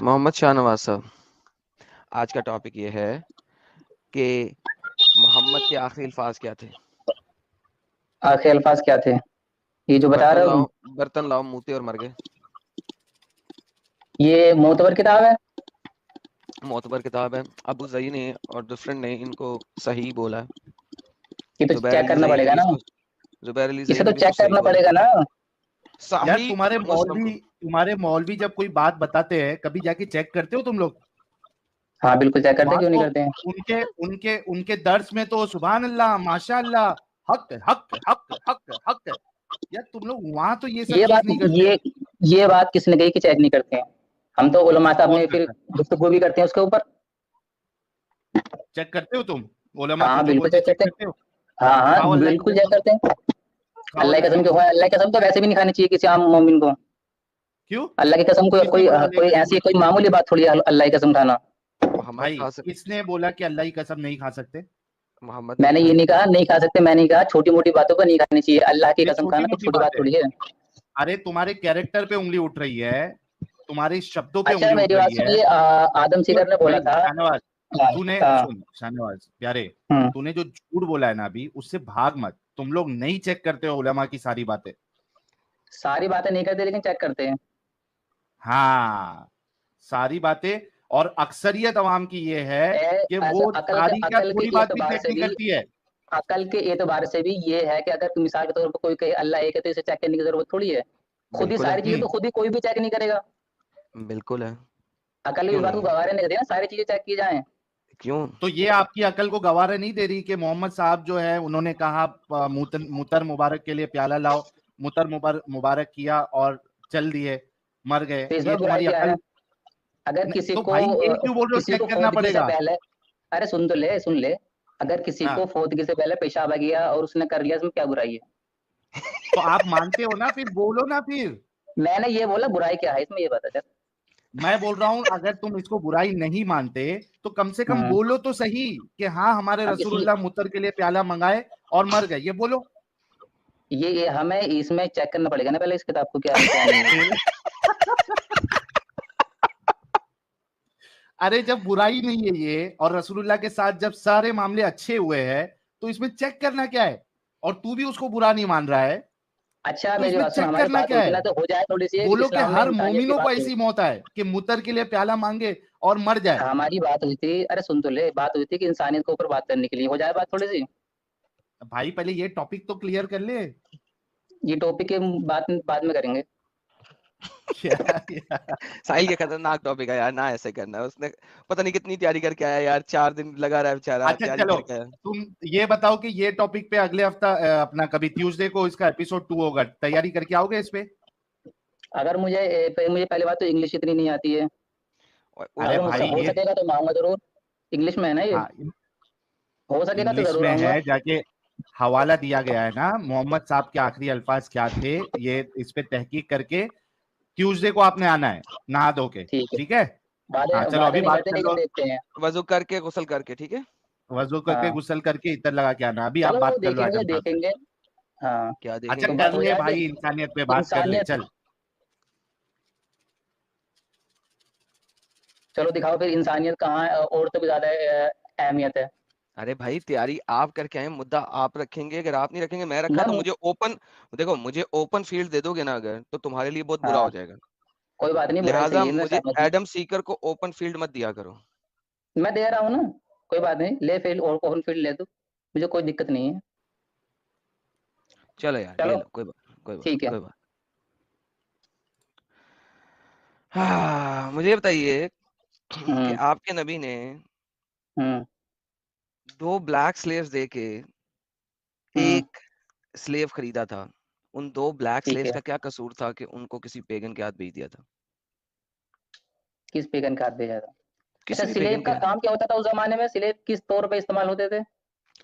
मोहम्मद शाहनवाज साहब, आज का टॉपिक ये है कि मोहम्मद के आखिरी अल्फाज क्या थे। आखिरी अल्फाज क्या थे? ये जो बता रहे हो तुम? बर्तन लाओ मूते और मर गए। ये मोतबर किताब है? मोतबर किताब है। अबू जई ने और डिफरेंट ने इनको सही बोला है। ये तो जुबैर चेक अली करना जई ने पड़ेगा भी ना। इसको जुबैर अली जई इसे ने तो भी चेक इसको सही करना बोला। पड़ेगा ना। यार सही मुस्लिम को। तुम्हारे मौलवी जब कोई बात बताते हैं कभी जाके चेक करते हो तुम लोग? हाँ बिल्कुल चेक करते, वहां क्यों नहीं तो करते हैं? उनके उनके उनके दर्स में तो सुभान अल्लाह माशाअल्लाह, हक हक हक हक हक। यार तुम लोग वहां तो ये सब ये बात चीज नहीं करते। ये बात किसने कही कि चेक नहीं करते हैं? हम तो उलमा साहब कौन ने फिर करता है? गुफ्तगू भी करते हैं उसके ऊपर। चेक करते हो तुम? उलमा हाँ कुछ जो बिल्कुल बोलते चेक चेक करते करते हो? हैं। हाँ हाँ खाओ अल्लाह की बिल्कुल चेक कसम। करते हैं। खाओ अल्लाह अल्लाह की की कसम क्यों कसम। है? अल्लाह की कसम तो वैसे भी नहीं खानी चाहिए किसी आम मोमिन को। क्यों? अल्लाह की कसम कोई किसने कोई बोला अल्लाह कोई की कसम ऐसी नहीं? कोई मामूली बात थोड़ी है अल्लाह की कसम खाना। मोहम्मद भाई खा सक किसने बोला कि अल्लाह की कसम नहीं खा सकते? मोहम्मद ने नहीं मैंने ये खाई नहीं थी। कहा नहीं खा सकते, मैंने नहीं कहा छोटी मोटी बातों पर नहीं खानी चाहिए। अल्लाह की ये कसम छोटी खाना कोई मोटी छोटी बात बात है? थोड़ी है। अरे तुम्हारे कैरेक्टर पे उंगली उठ रही है, तुम्हारे शब्दों पे अच्छा उंगली उठ मेरी बात रही है। सुनिए, आदम सुन सीकर ने बोला भाई था। शाहनवाज, हाँ तूने हाँ। सुन शाहनवाज प्यारे, हम्म। तूने जो झूठ बोला है ना अभी उससे भाग मत। तुम लोग नहीं चेक करते हो उलमा की सारी बातें। सारी बातें नहीं करते लेकिन चेक करते हैं। हाँ, सारी बातें। और अक्सरियत अवाम की ये है कि ऐसा वो सारी क्या अकल के थोड़ी बात भी एतबार चेक से नहीं भी, करती है। अकल के एतबार से भी ये है कि अगर मिसाल के तौर पर कोई कहे अल्लाह एक है तो इसे चेक करने की जरूरत थोड़ी है। खुद ही बिल्कुल है। सारी चीजें तो खुद ही कोई भी चेक नहीं करेगा। बिल्कुल है। अकल भी क्यों इस बात नहीं को है? गवारे नहीं देती ना, सारी चीजें चेक की जाएं। क्यों? तो ये आपकी अकल को गवारा नहीं दे रही कि मोहम्मद साहब जो है उन्होंने कहा मुतर मुबारक के लिए प्याला लाओ, मुतर मुबारक किया और चल दिए, मर गए। तो ये इसमें बुराई तुम्हारी क्या है? अकल। अगर किसी तो को भाई ये क्यों बोल रहे हो किसी को चेक करना फौतगी से पड़ेगा? पहले, अरे सुन तो ले सुन ले, अगर किसी को हाँ, फौतगी से पहले पेशाब आ गया और उसने कर लिया, इसमें क्या बुराई है? तो आप मानते हो ना, फिर बोलो ना फिर। मैंने ये बोला बुराई क्या है इसमें, ये बता चल। मैं बोल रहा हूं अगर तुम इसको बुराई नहीं मानते तो कम से कम हम्म। बोलो तो सही कि हाँ हमारे अब इसलिए रसूलुल्लाह मुतर के लिए प्याला मंगाए और मर गए, ये बोलो। ये हमें इसमें चेक करना पड़ेगा ना पहले इस किताब को, क्या है क्या नहीं है। अरे जब बुराई नहीं है ये और रसूलुल्लाह के साथ जब सारे मामले अच्छे हुए हैं तो इसमें चेक करना क्या है? और तू भी उसको बुरा नहीं मान रहा है अच्छा तो मेरी इसमें बात सुन, चेक हमारी करना बात क्या हुई थी है? ना, तो हो जाए थोड़ी सी बोलो कि इस्लाम में हर इंसानियत की मोमिनों को बात हुई। ऐसी मौत आए कि मुतर के लिए प्याला मांगे और मर जाए। हमारी बात हुई थी, अरे सुन तो ले, बात हुई थी कि इंसानियत के ऊपर बात करने के लिए, हो जाए बात थोड़ी सी। भाई पहले ये टॉपिक तो क्लियर कर ले। ये टॉपिक के बात बाद में करेंगे। क्या यार? साहिल के खतरनाक टॉपिक है यार, ना ऐसे करना है। उसने पता नहीं कितनी तैयारी करके आया यार, 4 दिन लगा रहा है बेचारा अच्छा तैयारी चलो, करके आया। तुम ये बताओ कि ये टॉपिक पे अगले हफ्ता अपना कभी ट्यूसडे को इसका एपिसोड 2 होगा, तैयारी करके आओगे इस पे? अगर मुझे पहली बात तो इंग्लिश इतनी नहीं आती है। अरे अगर मुझसे भाई हो ये, सकेगा तो मैं आऊंगा जरूर। इंग्लिश में है ना ये? हाँ, हो सकेगा तो इंग्लिश जरूर में आऊंगा। है, जाके हवाला दिया गया है ना मोहम्मद साहब के आखिरी अल्फाज क्या थे, ये इस पे तहकीक करके ट्यूसडे को आपने आना है नहा धो के, ठीक है। ठीक है? हाँ चलो वादे अभी नहीं बात करते कर लेकिन लो। देखते हैं। वजू करके गुस्ल करके, ठीक है। वजू करके हाँ गुस्ल करके इतर लगा के आना, अभी आप चलो वो बात कर लो देखेंगे आजम साहब से। देखेंगे। हाँ क्या अच्छा तो देखेंगे? बात कर हो ले जाए भाई, तो इंसानियत पे बात कर ले इंसानियत, चल। चलो दिखाओ फिर इंसानियत कहाँ है, और तो भी ज्यादा अहमियत है। अरे भाई तैयारी आप करके आए, मुद्दा आप रखेंगे। अगर आप नहीं रखेंगे मैं रखा मैं तो मुझे ओपन, देखो मुझे ओपन फील्ड दे दोगे ना अगर, तो तुम्हारे लिए बहुत बुरा हाँ हो जाएगा। कोई बात नहीं, बुराई लिहाजा सही है, मैं मुझे सहमत हूँ। एडम सीकर को ओपन फील्ड मत दिया करो। मैं दे रहा हूँ ना, कोई बात नहीं, ले फील्ड और ओपन फील्ड ले दो, मुझे कोई दिक्कत नहीं है। चलो यार ले चलो लो, कोई बात कोई बात ठीक है। कोई बात। हाँ मुझे बताइए कि हम्म। आपके नबी ने हम्म। 2 ब्लैक स्लेव्स दे के हम्म। एक स्लेव खरीदा था। उन 2 ब्लैक ठीक स्लेव्स है। का क्या कसूर था कि उनको किसी पेगन के हाथ बेच दिया था? किस पेगन का हाथ भेजा था? अच्छा किसी भी स्लेब पेगन के का हाथ। काम क्या होता था उस जमाने में? स्लेब किस तौर पे इस्तेमाल होते थे?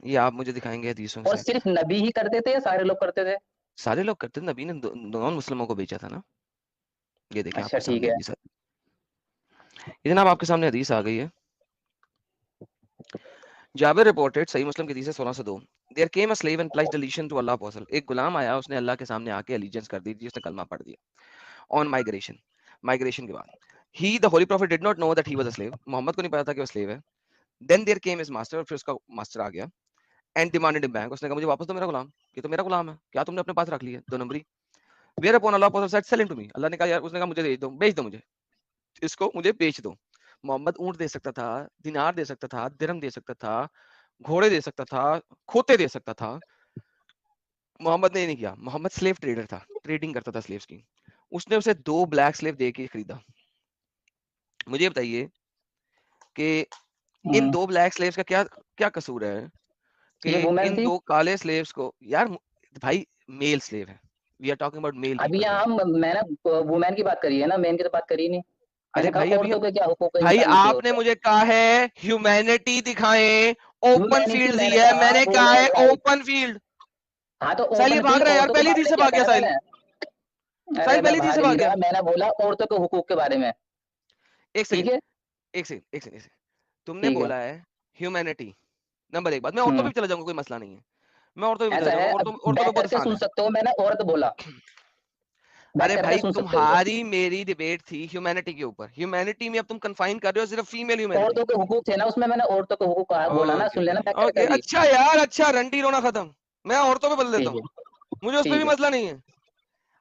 ये आप मुझे दिखाएंगे हदीसों और से। सिर्फ नबी ही करते थे या सारे लोग करते थे? सारे लोग करते थे, नबी ने नॉन मुस्लिमों को बेचा था ना। ये देखें अच्छा आपके ठीक सामने है। हदीस। ये जनाब आपके सामने हदीस आ गई है। जाबिर रिपोर्टेड, सही मुस्लिम की हदीस है 1602। There came a slave and pledged allegiance to Allah apostle. एक गुलाम आया, उसने अल्लाह के सामने आके एलिजेंस कर दी थी, उसने कलमा पढ़ दिया। ऑन माइग्रेशन, माइग्रेशन के बाद he the holy prophet did not know that he was a slave. Mohammad को नहीं पता था कि वो slave है. Then there came his master, और फिर उसका मास्टर आ गया and demanded him back. उसने कहा मुझे वापस दो मेरा गुलाम, ये तो मेरा गुलाम है, क्या तुमने अपने पास रख लिया 2 नंबरी. Whereupon Allah Prophet said, sell him to me. अल्लाह ने कहा यार, उसने कहा मुझे बेच दो मुझे, इसको मुझे बेच दो. मोहम्मद ऊंट दे सकता था, दिनार दे सकता था, दिरहम दे सकता था, घोड़े दे सकता था, खोते दे सकता था. मोहम्मद ने ये नहीं किया. मोहम्मद स्लेव ट्रेडर था, ट्रेडिंग करता था स्लेव्स की. उसने उसे 2 ब्लैक स्लेव दे के खरीदा. मुझे बताइए कि इन 2 ब्लैक स्लेव्स का क्या क्या कसूर है कि ये वुमेन इन थी. 2 काले स्लेव्स को, यार भाई मेल स्लेव है, we are talking about male अभी पीपल. यहाँ मैंने वुमेन की बात करी है ना, मेन की तो बात करी नहीं. अरे मैंने कहा भाई अभी औरतों के क्या हुकूक है भाई इंसानी के आपने ऊपर. मुझे कहा है ह्यूमैनिटी दिखाएं, ओपन ह्यूमैनिटी फील्ड दी मैंने है, कहा मैंने वो कहा है राइट. Open field. हाँ तो साहिल ये ओपन भाग फील्ड रहा है यार, औरतों के पहली चीज मामले से में क्या भाग गया कह रहा है साहिल. मैं. अरे साहिल मैं पहली चीज भाग से नहीं भाग गया. रहा, मैंने बोला औरतों के हुकूक के बारे में. एक ठीक सेकंड है. एक सेकंड एक सेकंड एक सेकंड. तुमने ठीक है. बोला है ह्यूमैनिटी, नंबर 1 बात. मैं औरतों पे भी चला जाऊंगा, कोई मसला नहीं है, मैं औरतों पे भी चला ऐसा है, जाऊंगा, औरतों पे बैठ बहुत करके आसान सुन है. सकते हो, मैंने औरत बोला, बैठ अरे करके भाई सुन सकते हो इसे. तुम्हारी मेरी डिबेट थी ह्यूमैनिटी के ऊपर. ह्यूमैनिटी में अब तुम कंफाइन कर रहे हो सिर्फ फीमेल ह्यूमैनिटी. औरतों के हुकूक थे ना उसमें, मैंने औरतों के हुकूक बोला ना, ओके सुन लेना बैठ ओके करके ओके, अभी. अच्छा यार, अच्छा रंडी रोना खत्म. मैं औरतों पे बदल देता ठीक हूँ, है. मुझे उस पे भी ठीक है. मसला नहीं है.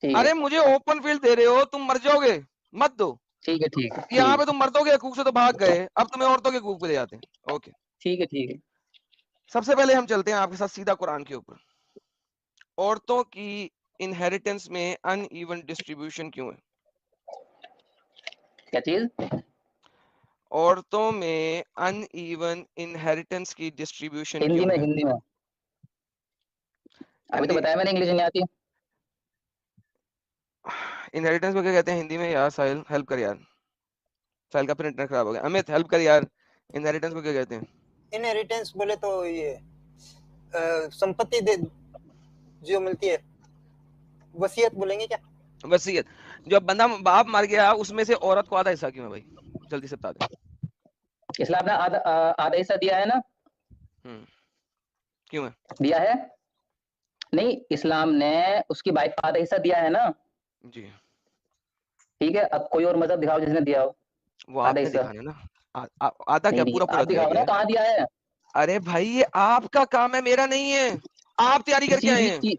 ठीक है. अरे मुझे ओपन फील्ड दे रहे हो, तुम मर जाओगे, मत दो. ठीक है. ठीक है. यहाँ ठीक पे तुम मर्दों के हकूक से तो भाग गए, अब तुम्हें औरतों के हकूक पे ले जाते हैं. ओके, ठीक है. ठीक है. सबसे पहले हम चलते हैं आपके साथ सीधा कुरान के ऊपर. औरतों की इनहेरिटेंस में अनइवन डिस्ट्रीब्यूशन क्यों है? क्या चीज? औरतों में अनइवन इनहेरिटेंस की डिस्ट्रीब्यूशन हिंदी क्यों में, है? हिंदी में. अभी तो हिंदी बताया मैंने, इंग्लिश नहीं आती. इनहेरिटेंस को क्या कहते हैं हिंदी में यार? साहिल हेल्प कर यार, साहिल का फिर इंटरनेट खराब हो गया. अमित हेल्प कर यार, इनहेरिटेंस को क्या कहते हैं? इनहेरिटेंस बोले तो ये संपत्ति दे जो मिलती है, वसीयत बोलेंगे क्या? वसीयत. जब बंदा बाप मर गया उसमें से औरत को आधा हिस्सा क्यों है भाई? जल्दी से बता दे. इस्लाम ने आधा हिस्सा दिया है ना. क्यों है? दिया है. नहीं, इस्लाम ने उसकी वाइफ को आधा हिस्सा दिया है ना. जी, ठीक है. अब कोई और मजहब दिखाओ जिसने दिया हो वो आधा आपने हिस्सा. दिखाना है ना. आधा क्या, नहीं नहीं, पूरा पूरा आप दिया दिखाओ गया ना है. कहाँ दिया है. अरे भाई ये आपका काम है, मेरा नहीं है. आप तैयारी करके किसी आए भी हैं. चीज,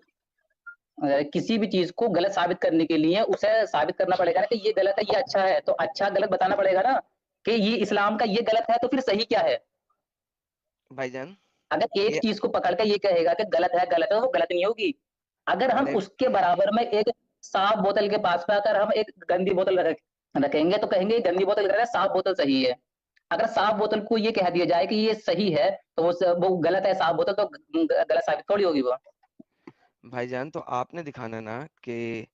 किसी भी चीज को गलत साबित करने के लिए उसे साबित करना पड़ेगा ना कि ये गलत है, ये अच्छा है, तो अच्छा गलत बताना पड़ेगा ना कि ये इस्लाम का ये गलत है तो फिर सही क्या है. भाईजान अगर एक ये, चीज को पकड़ के ये कहेगा कि गलत है तो वो गलत नहीं होगी. अगर हम अरे उसके बराबर में एक साफ बोतल के पास में अगर हम एक गंदी बोतल रखेंगे तो कहेंगे ये गंदी बोतल गलत है, साफ बोतल सही है. अगर साफ बोतल को ये कह दिया जाए कि ये सही है तो वो गलत है साफ बोतल, तो गलत साबित थोड़ी होगी वो. भाईजान तो आपने दिखाना ना कि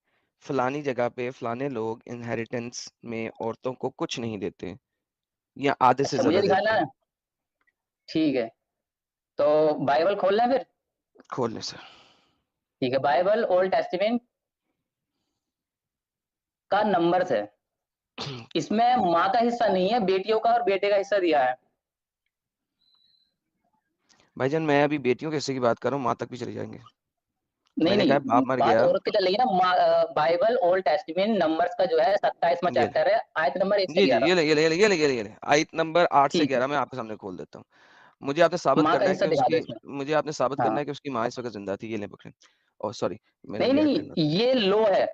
फलानी जगह पे फलाने लोग इनहेरिटेंस में औरतों को कुछ नहीं देते या आधे से अच्छा, मुझे ज्यादा देते दिखाना हैं. है. ठीक है. तो बाइबल खोल लें फिर. खोल ले सर. ठीक है. बाइबल ओल्ड टेस्टामेंट का नंबर्स है. इसमें माँ का हिस्सा नहीं है, बेटियों का और बेटे का हिस्सा दिया है. भाईजान मैं अभी बेटियों के हिस्से की बात कर रहा हूँ, माँ तक भी चले जाएंगे. नहीं मैंने कहा नहीं, बाप मर बात गया. औरत की चल रही है ना. बाइबल ओल्ड टेस्टामेंट नंबर्स का जो है 27वां ये ले, चैप्टर है, आयत नंबर 1 से जी जी, 11. ये ले ये ले ये ले ये ले ये ले ये ले आयत नंबर 8 से ठीक है. 11 मैं आपके सामने खोल देता हूँ. मुझे आपने साबित माँ का करना है हिस्सा कि दिखा दो उसकी, इसमें. मुझे आपने साबित करना हाँ. है कि उसकी माँ इस वक्त जिंदा थी. ये ले पकड़े. ओ सॉरी, मैंने नहीं रिएक्ट नहीं, करना. ये लो है,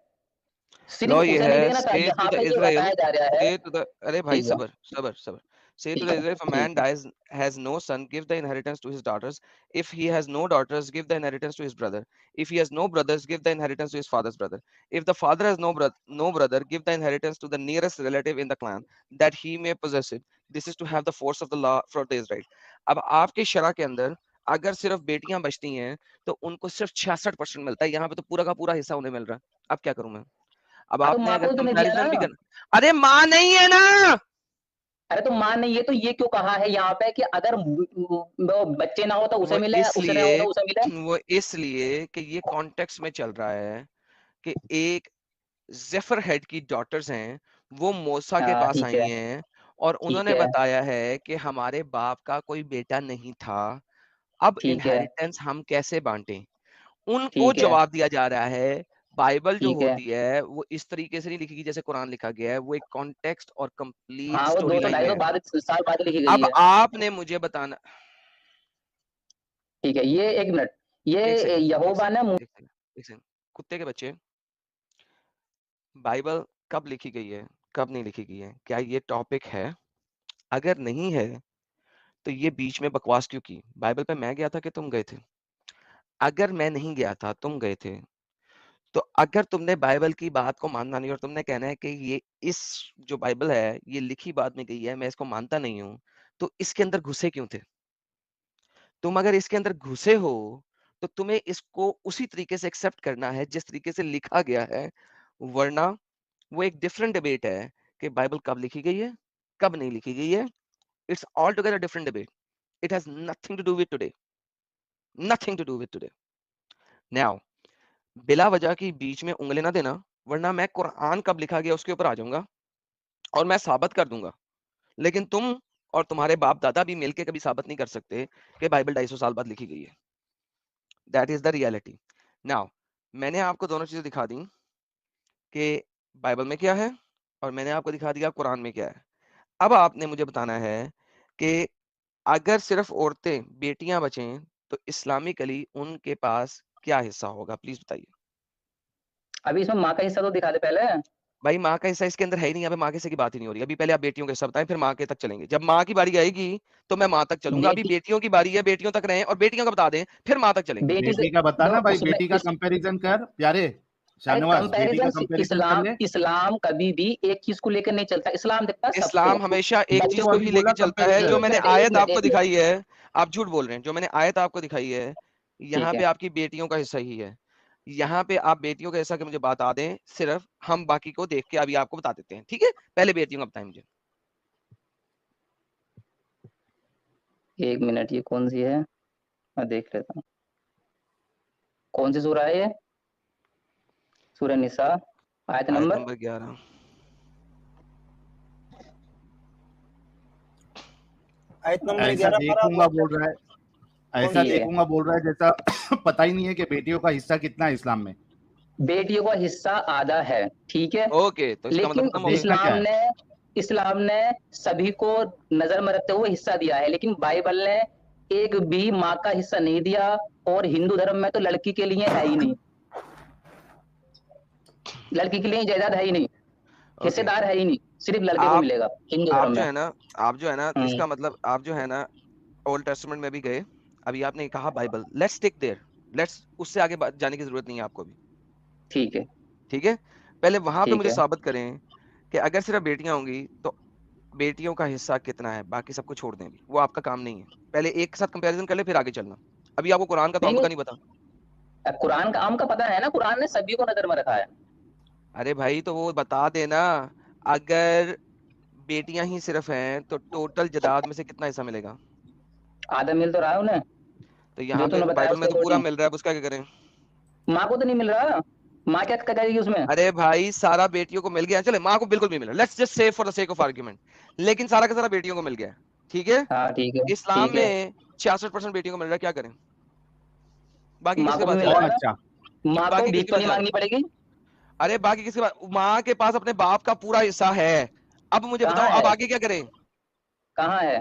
सिर्फ लॉ ये उसे नहीं है, देना था. से टू यहाँ द पे जो इजराइल, बताया जा रहा है. से टू द, अरे भाई ठीक है. सबर सबर सबर. Say to ठीक the है. Israel, if a man ठीक है. dies, has no son, give the inheritance to his daughters. If he has no daughters, give the inheritance to his brother. If he has no brothers, give the inheritance to his father's brother. If the father has no brother, give the inheritance to the nearest relative in the clan, that he may possess it. This is to have the force of the law for the Israel. अब आपके शरा के अंदर अगर सिर्फ बेटियां बचती हैं तो उनको सिर्फ 66% मिलता है. यहाँ पे तो पूरा का पूरा हिस्सा उन्हें मिल रहा है. अब क्या करूं मैं? अब हाँ तो आपने माँ अगर को तो नहीं दिया कंपैरिजन भी ना. करना, अरे माँ नहीं है ना. अरे तो माँ नहीं है तो ये क्यों कहा है यहाँ पे कि अगर वो बच्चे ना हो तो उसे वो मिले, उसे ना हो इसलिए तो उसे मिले. वो इसलिए कि ये कॉन्टेक्स्ट में चल रहा है कि एक जेफर हेड की डॉटर्स हैं, वो मूसा के हाँ. पास ठीक आई है. हैं और ठीक उन्होंने है. बताया है कि हमारे बाप का कोई बेटा नहीं था, अब ठीक है. इनहेरिटेंस हम कैसे बांटें. उनको ठीक है. जवाब दिया जा रहा है बाइबल जो ठीक है। होती है वो इस तरीके से नहीं लिखी गई जैसे कुरान लिखा गया है, वो एक कॉन्टेक्स्ट और कंप्लीट हाँ, वो स्टोरी 200 लाइन में 250 है। बाद साल बाद लिखी गई अब है। आपने मुझे बताना, ठीक है, ये 1 मिनट, ये एक सेकंड, यहोवा ने एक सेकंड, कुत्ते के बच्चे, बाइबल कब लिखी गई है, कब नहीं लिखी गई है, क्या ये टॉपिक है? अगर नहीं है तो ये बीच में बकवास क्यों की? बाइबल पे मैं गया था कि तुम गए थे? अगर मैं नहीं गया था, तुम गए थे, तो अगर तुमने बाइबल की बात को मानना नहीं और तुमने कहना है कि ये इस जो बाइबल है ये लिखी बात में गई है, मैं इसको मानता नहीं हूं, तो इसके अंदर घुसे क्यों थे? तुम अगर इसके अंदर घुसे हो तो तुम्हें इसको उसी तरीके से एक्सेप्ट करना है जिस तरीके से लिखा गया है, वरना वो एक डिफरेंट डिबेट है कि बाइबल कब लिखी गई है, कब नहीं लिखी गई है। It's all together different debate. It has nothing to do with today, nothing to do with today. Now बिला वजह की बीच में उंगली ना देना, वरना मैं कुरान कब लिखा गया उसके ऊपर आ जाऊंगा और मैं साबित कर दूंगा, लेकिन तुम और तुम्हारे बाप दादा भी मिलके कभी साबित नहीं कर सकते कि बाइबल 250 साल बाद लिखी गई है। That is the reality. Now मैंने आपको दोनों चीजें दिखा दी कि बाइबल में क्या है और मैंने आपको दिखा दिया कुरान में क्या है। अब आपने मुझे बताना है कि अगर सिर्फ औरतें बेटियां बचें तो इस्लामिकली उनके पास क्या हिस्सा होगा, प्लीज बताइए। अभी इसमें माँ का हिस्सा तो दिखा दे पहले। भाई माँ का हिस्सा इसके अंदर है ही नहीं, यहाँ पे माँ के हिस्से की बात ही नहीं हो रही। अभी पहले आप बेटियों का हिस्सा बताएं, फिर माँ के तक चलेंगे। जब माँ की बारी आएगी तो मैं माँ तक चलूंगा। अभी बेटी बेटियों की बारी है, बेटियों तक रहें और बेटियों का बता दें, फिर माँ तक चलेंगे। बेटी से बेटी का बताना देखो भाई, उसमें बेटी का कंपैरिजन कर प्यारे अरे शाहनवाज, बेटी का कंपैरिजन, कंपैरिजन कर इस्लाम ले। इस्लाम कभी भी एक चीज को लेकर नहीं चलता, इस्लाम देखता है सबको। इस्लाम हमेशा एक चीज बच्चों को तो अभी ही लेके बोला चलता है। जो कंपैरिजन। मैंने एक आयत मिनट आपको एक मिनट दिखाई है, आप झूठ बोल रहे हैं। जो मैंने आयत आपको दिखाई है, यहाँ ठीक है। पे आपकी बेटियों का हिस्सा ही है। यहाँ पे आप बेटियों का हिस्सा के मुझे बता दें, सिर्फ हम बाकी को देख के अभी आपको बता देते हैं, ठीक है? पहले बेटियों का बताएं मुझे। 1 मिनट, ये कौन सी है, मैं देख लेता हूँ। कौन सी सूरा है ये? सूरह निसा, आयत आयत नंबर। नंबर 11। आयत नंबर ऐसा 11 पर देखूंगा बोल रहा है, ऐसा ठीक है, देखूंगा बोल रहा है जैसा पता ही नहीं है कि बेटियों का हिस्सा कितना है इस्लाम में। बेटियों का हिस्सा आधा है, ठीक है। ओके, तो इसका मतलब लेकिन खत्म हो गया। देखना क्या है? इस्लाम ने सभी को नजर में रखते हुए हिस्सा दिया है, लेकिन बाइबल ने एक भी माँ का हिस्सा नहीं दिया। और हिंदू धर्म में तो लड़की के लिए है ही नहीं, लड़की के लिए जायदाद है ही नहीं, ओके, हिस्सेदार है ही नहीं, सिर्फ लड़के को आप मिलेगा हिंदू आप धर्म जो में। है ना, आप जो है ना, हम्म, इसका मतलब आप जो है ना ओल्ड टेस्टामेंट में भी गए। अभी आपने कहा Bible, let's stick there, let's उससे आगे जाने की जरूरत नहीं है आपको भी, ठीक है, ठीक है? पहले वहां पे ठीक मुझे है। साबित करें कि अगर सिर्फ बेटियां होंगी तो बेटियों का हिस्सा कितना है, बाकी सबको छोड़ दें, अभी वो आपका काम नहीं है। पहले एक साथ कंपैरिजन कर ले, फिर आगे चलना। अभी आपको कुरान का तो नहीं अम्म नहीं, का नहीं पता। कुरान का आम का पता है ना, कुरान ने सभी को नजर में रखा है। अरे भाई तो वो बता देना। अगर बेटियां ही सिर्फ हैं तो टोटल जायदाद में से कितना हिस्सा मिलेगा? आधा मिल तो रहा है उन्हें, तो जो यहाँ पे तूने बताया बाइबल में उसके तो पूरा अकॉर्डिंग। मिल रहा है, अब उसका क्या करें? माँ को तो नहीं मिल रहा, माँ क्या करेगी उसमें? अरे भाई सारा बेटियों को मिल गया, चले माँ को बिल्कुल भी मिला, let's just say for the sake of argument, लेकिन सारा का सारा बेटियों को मिल गया, ठीक है? हाँ ठीक है, इस्लाम ठीक है। में 66% बेटियों को मिल रहा है, क्या करें? बाकी माँ किसके को भी पास मिल जा रहा रहा और है है? अच्छा, ना, माँ को बाकी भीख किसके तो पास नहीं जा रहा मांगनी पड़ेगी। है? अरे बाकी किसके पास? माँ के पास अपने बाप का पूरा हिस्सा है। अब मुझे बताओ, कहाँ अब है, आगे क्या करें? कहाँ है?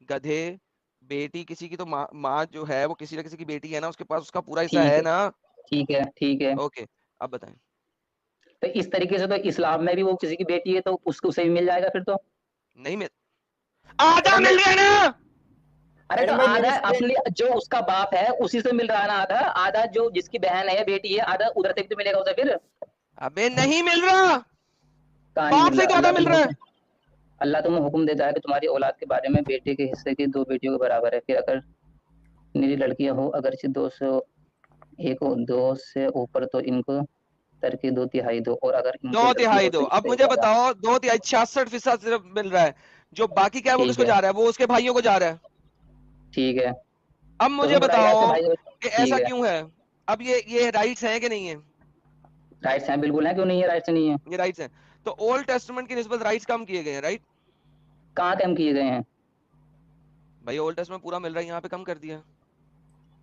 गधे, बेटी किसी की तो माँ जो है वो किसी न किसी की बेटी है ना, उसके पास उसका पूरा हिस्सा ठीक है है, ना। ठीक है, ठीक है। ओके, अब बताएं। तो इस तरीके से तो इस्लाम में भी वो किसी की बेटी है तो उसको उसे भी मिल जाएगा फिर तो। नहीं मिल, आधा मैडम मिल गया ना। अरे तो मैडम भाई मेरी आधा स्क्रीन अपने जो उसका बाप है उसी से मिल रहा है ना, आधा आधा जो जिसकी बहन है बेटी है, आधा उधर से भी तो मिलेगा उसे फिर। अबे नहीं मिल रहा, कहाँ नहीं बाप मिल से रहा? ही तो आधा मिल रहा है। अल्लाह तुम्हें हुक्म देता है कि तुम्हारी औलाद के बारे में बेटे के हिस्से की 2 बेटियों के बराबर है, फिर अगर निरी लड़कियां हो अगरचे 201 हो 2 से ऊपर तो इनको तरके 2/3 दो, और अगर दो इनके लड़की तिहाई हो दो। तो अब इससे मुझे ज्यादा। बताओ, 2/3 66% सिर्फ मिल रहा है, जो बाकी क्या है वो ठीक किसको है, जा रहा है? वो उसके भाइयों को जा रहा है। ठीक है। अब तो मुझे उसमें बताइए आपके बताओ भाई को। कि ठीक ऐसा है, क्यों है? अब ये राइट्स हैं कि नहीं है? राइट्स हैं, बिल्कुल है, क्यों नहीं है, राइट्स नहीं है। ये राइट्स हैं। तो ओल्ड टेस्टामेंट की निस्बत राइट्स कम किए गए हैं, राइट? कहाँ कम किए गए हैं? भाई ओल्ड टेस्टामेंट पूरा मिल रहा है, यहाँ पे कम कर दिया।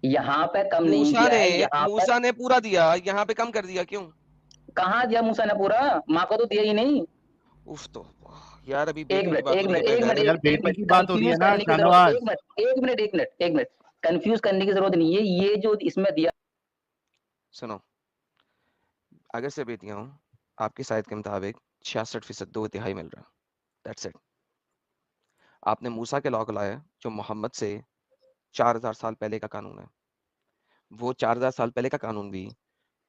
यहाँ पे कम नहीं मूसा किया ने है, यहाँ पर मूसा ने पूरा दिया, यहाँ पे कम कर दिया क्यों? कहाँ दिया मूसा ने पूरा, माँ को तो दिया ही नहीं। उफ, तो यार अभी एक बेटियों की मिनट बात एक हो रही है मिनट एक मिनट ब्रदर। यार एक बेटी मिनट की बात हो रही है कंफ्यूज ना करने की जरूरत, शाहनवाज। एक मिनट कंफ्यूज करने की जरूरत नहीं है। ये जो इसमें दिया, सुनो, अगर से बेटियां हो, आपकी शायद के मुताबिक 66% 2/3 मिल रहा है, दैट्स इट। आपने मूसा के लॉ को लाया जो मोहम्मद से 4000 साल पहले का कानून है। वो 4000 साल पहले का कानून भी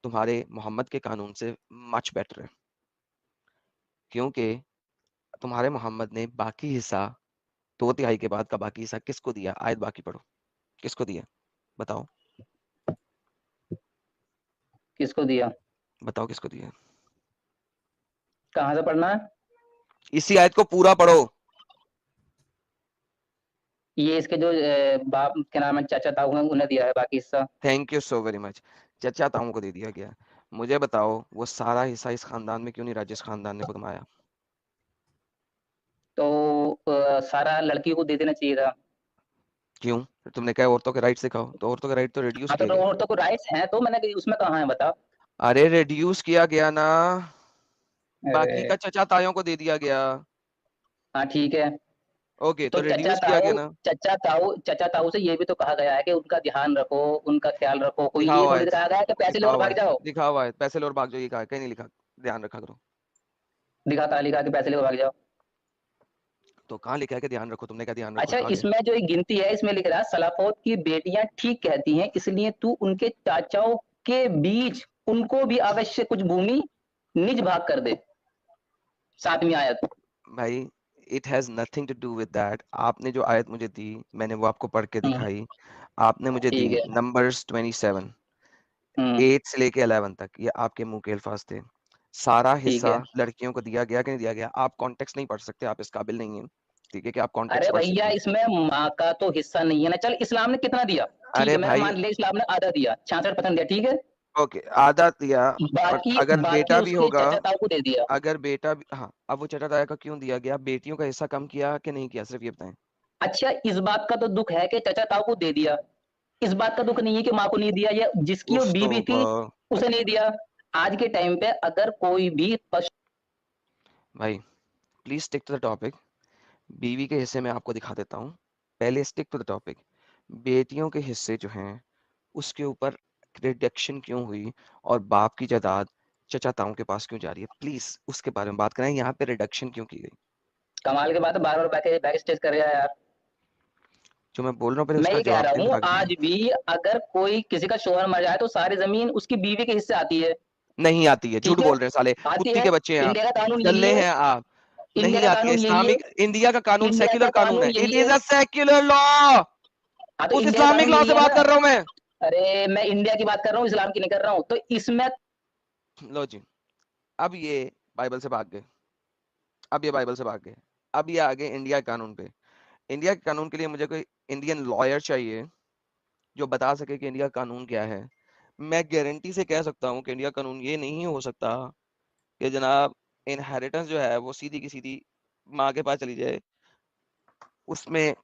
तुम्हारे मोहम्मद के कानून से मच बेटर है, क्योंकि तुम्हारे मोहम्मद ने बाकी हिस्सा 2/3 के बाद का बाकी हिस्सा किसको दिया? आयत बाकी पढ़ो, किसको दिया? बताओ किसको दिया, बताओ किसको दिया? कहाँ से पढ़ना है? इसी आयत को पूरा पढ़ो। ये इसके जो बाप के नाम है, चाचा ताऊ हैं, उन्हें दिया है बाकी हिस्सा। Thank you so very much. चचा ताऊ को दे दिया गया। मुझे बताओ वो सारा हिस्सा इस खानदान में क्यों नहीं रहा जिस खानदान ने खुद कमाया? तो सारा लड़की को दे देना चाहिए था। क्यों? तुमने कहा औरतों के राइट्स दिखाओ, तो औरतों के राइट तो रिड्यूस हाँ किए तो गए। औरतों को राइट्स हैं, तो मैंने उसमें कहाँ है बताओ। अरे रिड्यूस किया गया ना, बाकी अरे का चचा तायों को दे दिया गया। हाँ ठीक है। ओके, तो तो रिड्यूस किया गया ना। चचा ताऊ से ये भी तो कहा गया है कि उनका ध्यान रखो, उनका ख्याल रखो, कोई ये दिखाओ थोड़ी आयत, दिखाया गया है कि पैसे लो और दिखाओ भाग आयत, जाओ। दिखाओ आयत। पैसे लो और भाग जाओ, ये कहा है? कहीं नहीं लिखा ध्यान रखा करो। दिखा लिखा के पैसे लेकर भाग जाओ। तो कहाँ लिखा है कि ध्यान रखो? तुमने क्या ध्यान रखो? अच्छा, कहा गया? इसमें जो एक गिनती है, इसमें लिख रहा है सलाफोत की बेटियां ठीक कहती हैं, इसलिए तू उनके चाचाओं के बीच उनको भी अवश्य कुछ भूमि निज भाग कर दे। 7वीं आयत। भाई it has nothing to do with that. आपने जो आयत मुझे दी, मैंने वो आपको पढ़ के दिखाई। आपने मुझे दी ठीक है। नंबर्स 27, हम्म 8 से लेके 11 तक, ये आपके मुंह के अल्फाज थे। सारा ठीक हिस्सा है। लड़कियों को दिया गया कि नहीं दिया गया? आप कॉन्टेक्स्ट नहीं पढ़ सकते, आप इस काबिल नहीं हैं, ठीक है, कि आप अरे कॉन्टेक्स्ट पढ़ भैया, सकें। इसमें माँ का तो हिस्सा नहीं है ना। चल, इस्लाम ने कितना दिया? ठीक अरे है, मैंने भाई, मान लिया इस्लाम ने आधा दिया, 66% दिया, ठीक है। ओके, आधा दिया। बट बाकी अगर बाकी बेटा भी उसके होगा, चाचा ताऊ को दे दिया। अगर बेटा भी, हाँ, अब वो चचा ताया का क्यों दिया गया? बेटियों का हिस्सा कम किया कि नहीं किया? सिर्फ ये बताएं। अच्छा, इस बात का तो दुख है कि चाचा ताऊ को दे दिया। इस बात का दुख नहीं है कि माँ को नहीं दिया, या जिसकी वो उफ तो बीवी थी उसे नहीं दिया। आज के टाइम पे अगर कोई भी पशु, भाई please stick to the topic. बीवी के हिस्से में आपको दिखा देता हूँ, पहले स्टिक टू द टॉपिक। बेटियों के हिस्से जो हैं उसके ऊपर रिडक्शन क्यों हुई, और बाप की जायदाद चचा ताऊ के पास क्यों जा रही है, प्लीज उसके बारे में बात करें। यहाँ पे रिडक्शन क्यों की गई? कमाल के बात है, बार बार बैक स्टेज कर रहा है यार। जो मैं बोल रहा हूँ पहले मैं उसका ये कह जवाब रहा दे, हूँ, भाग दिया। आज भी अगर कोई किसी का शोहर मर जाए तो सारी जमीन उसकी बीवी के हिस्से आती है। नहीं आती है, झूठ ठीक है, बोल रहे हैं साले, आती कुत्ती है। के बच्चे हैं आप, इंडिया का कानून यही दल्ले है। हैं आप। इंडिया नहीं का आती है। कानून यही है। इस्लामिक, इंडिया का कानून इंडिया का सेक्युलर कानून कानून है, इट यही इज है। A secular law. हाँ तो उस इंडिया का इस्लामिक कानून लॉ यही से है बात ना। कर रहा हूं मैं। अरे मैं इंडिया की बात कर रहा हूँ, इस्लाम की नहीं कर रहा हूँ। तो इसमें लो जी, अब ये बाइबल से भाग गए, अब ये बाइबल से भाग गए, अब ये आ गए इंडिया के कानून पे। इंडिया के कानून के लिए मुझे कोई इंडियन लॉयर चाहिए जो बता सके कि इंडिया का कानून क्या है। मैं गारंटी से कह सकता हूँ कि इंडिया का कानून ये नहीं हो सकता कि जनाब इनहेरिटेंस जो है वो सीधी की सीधी माँ के पास चली जाए। उसमें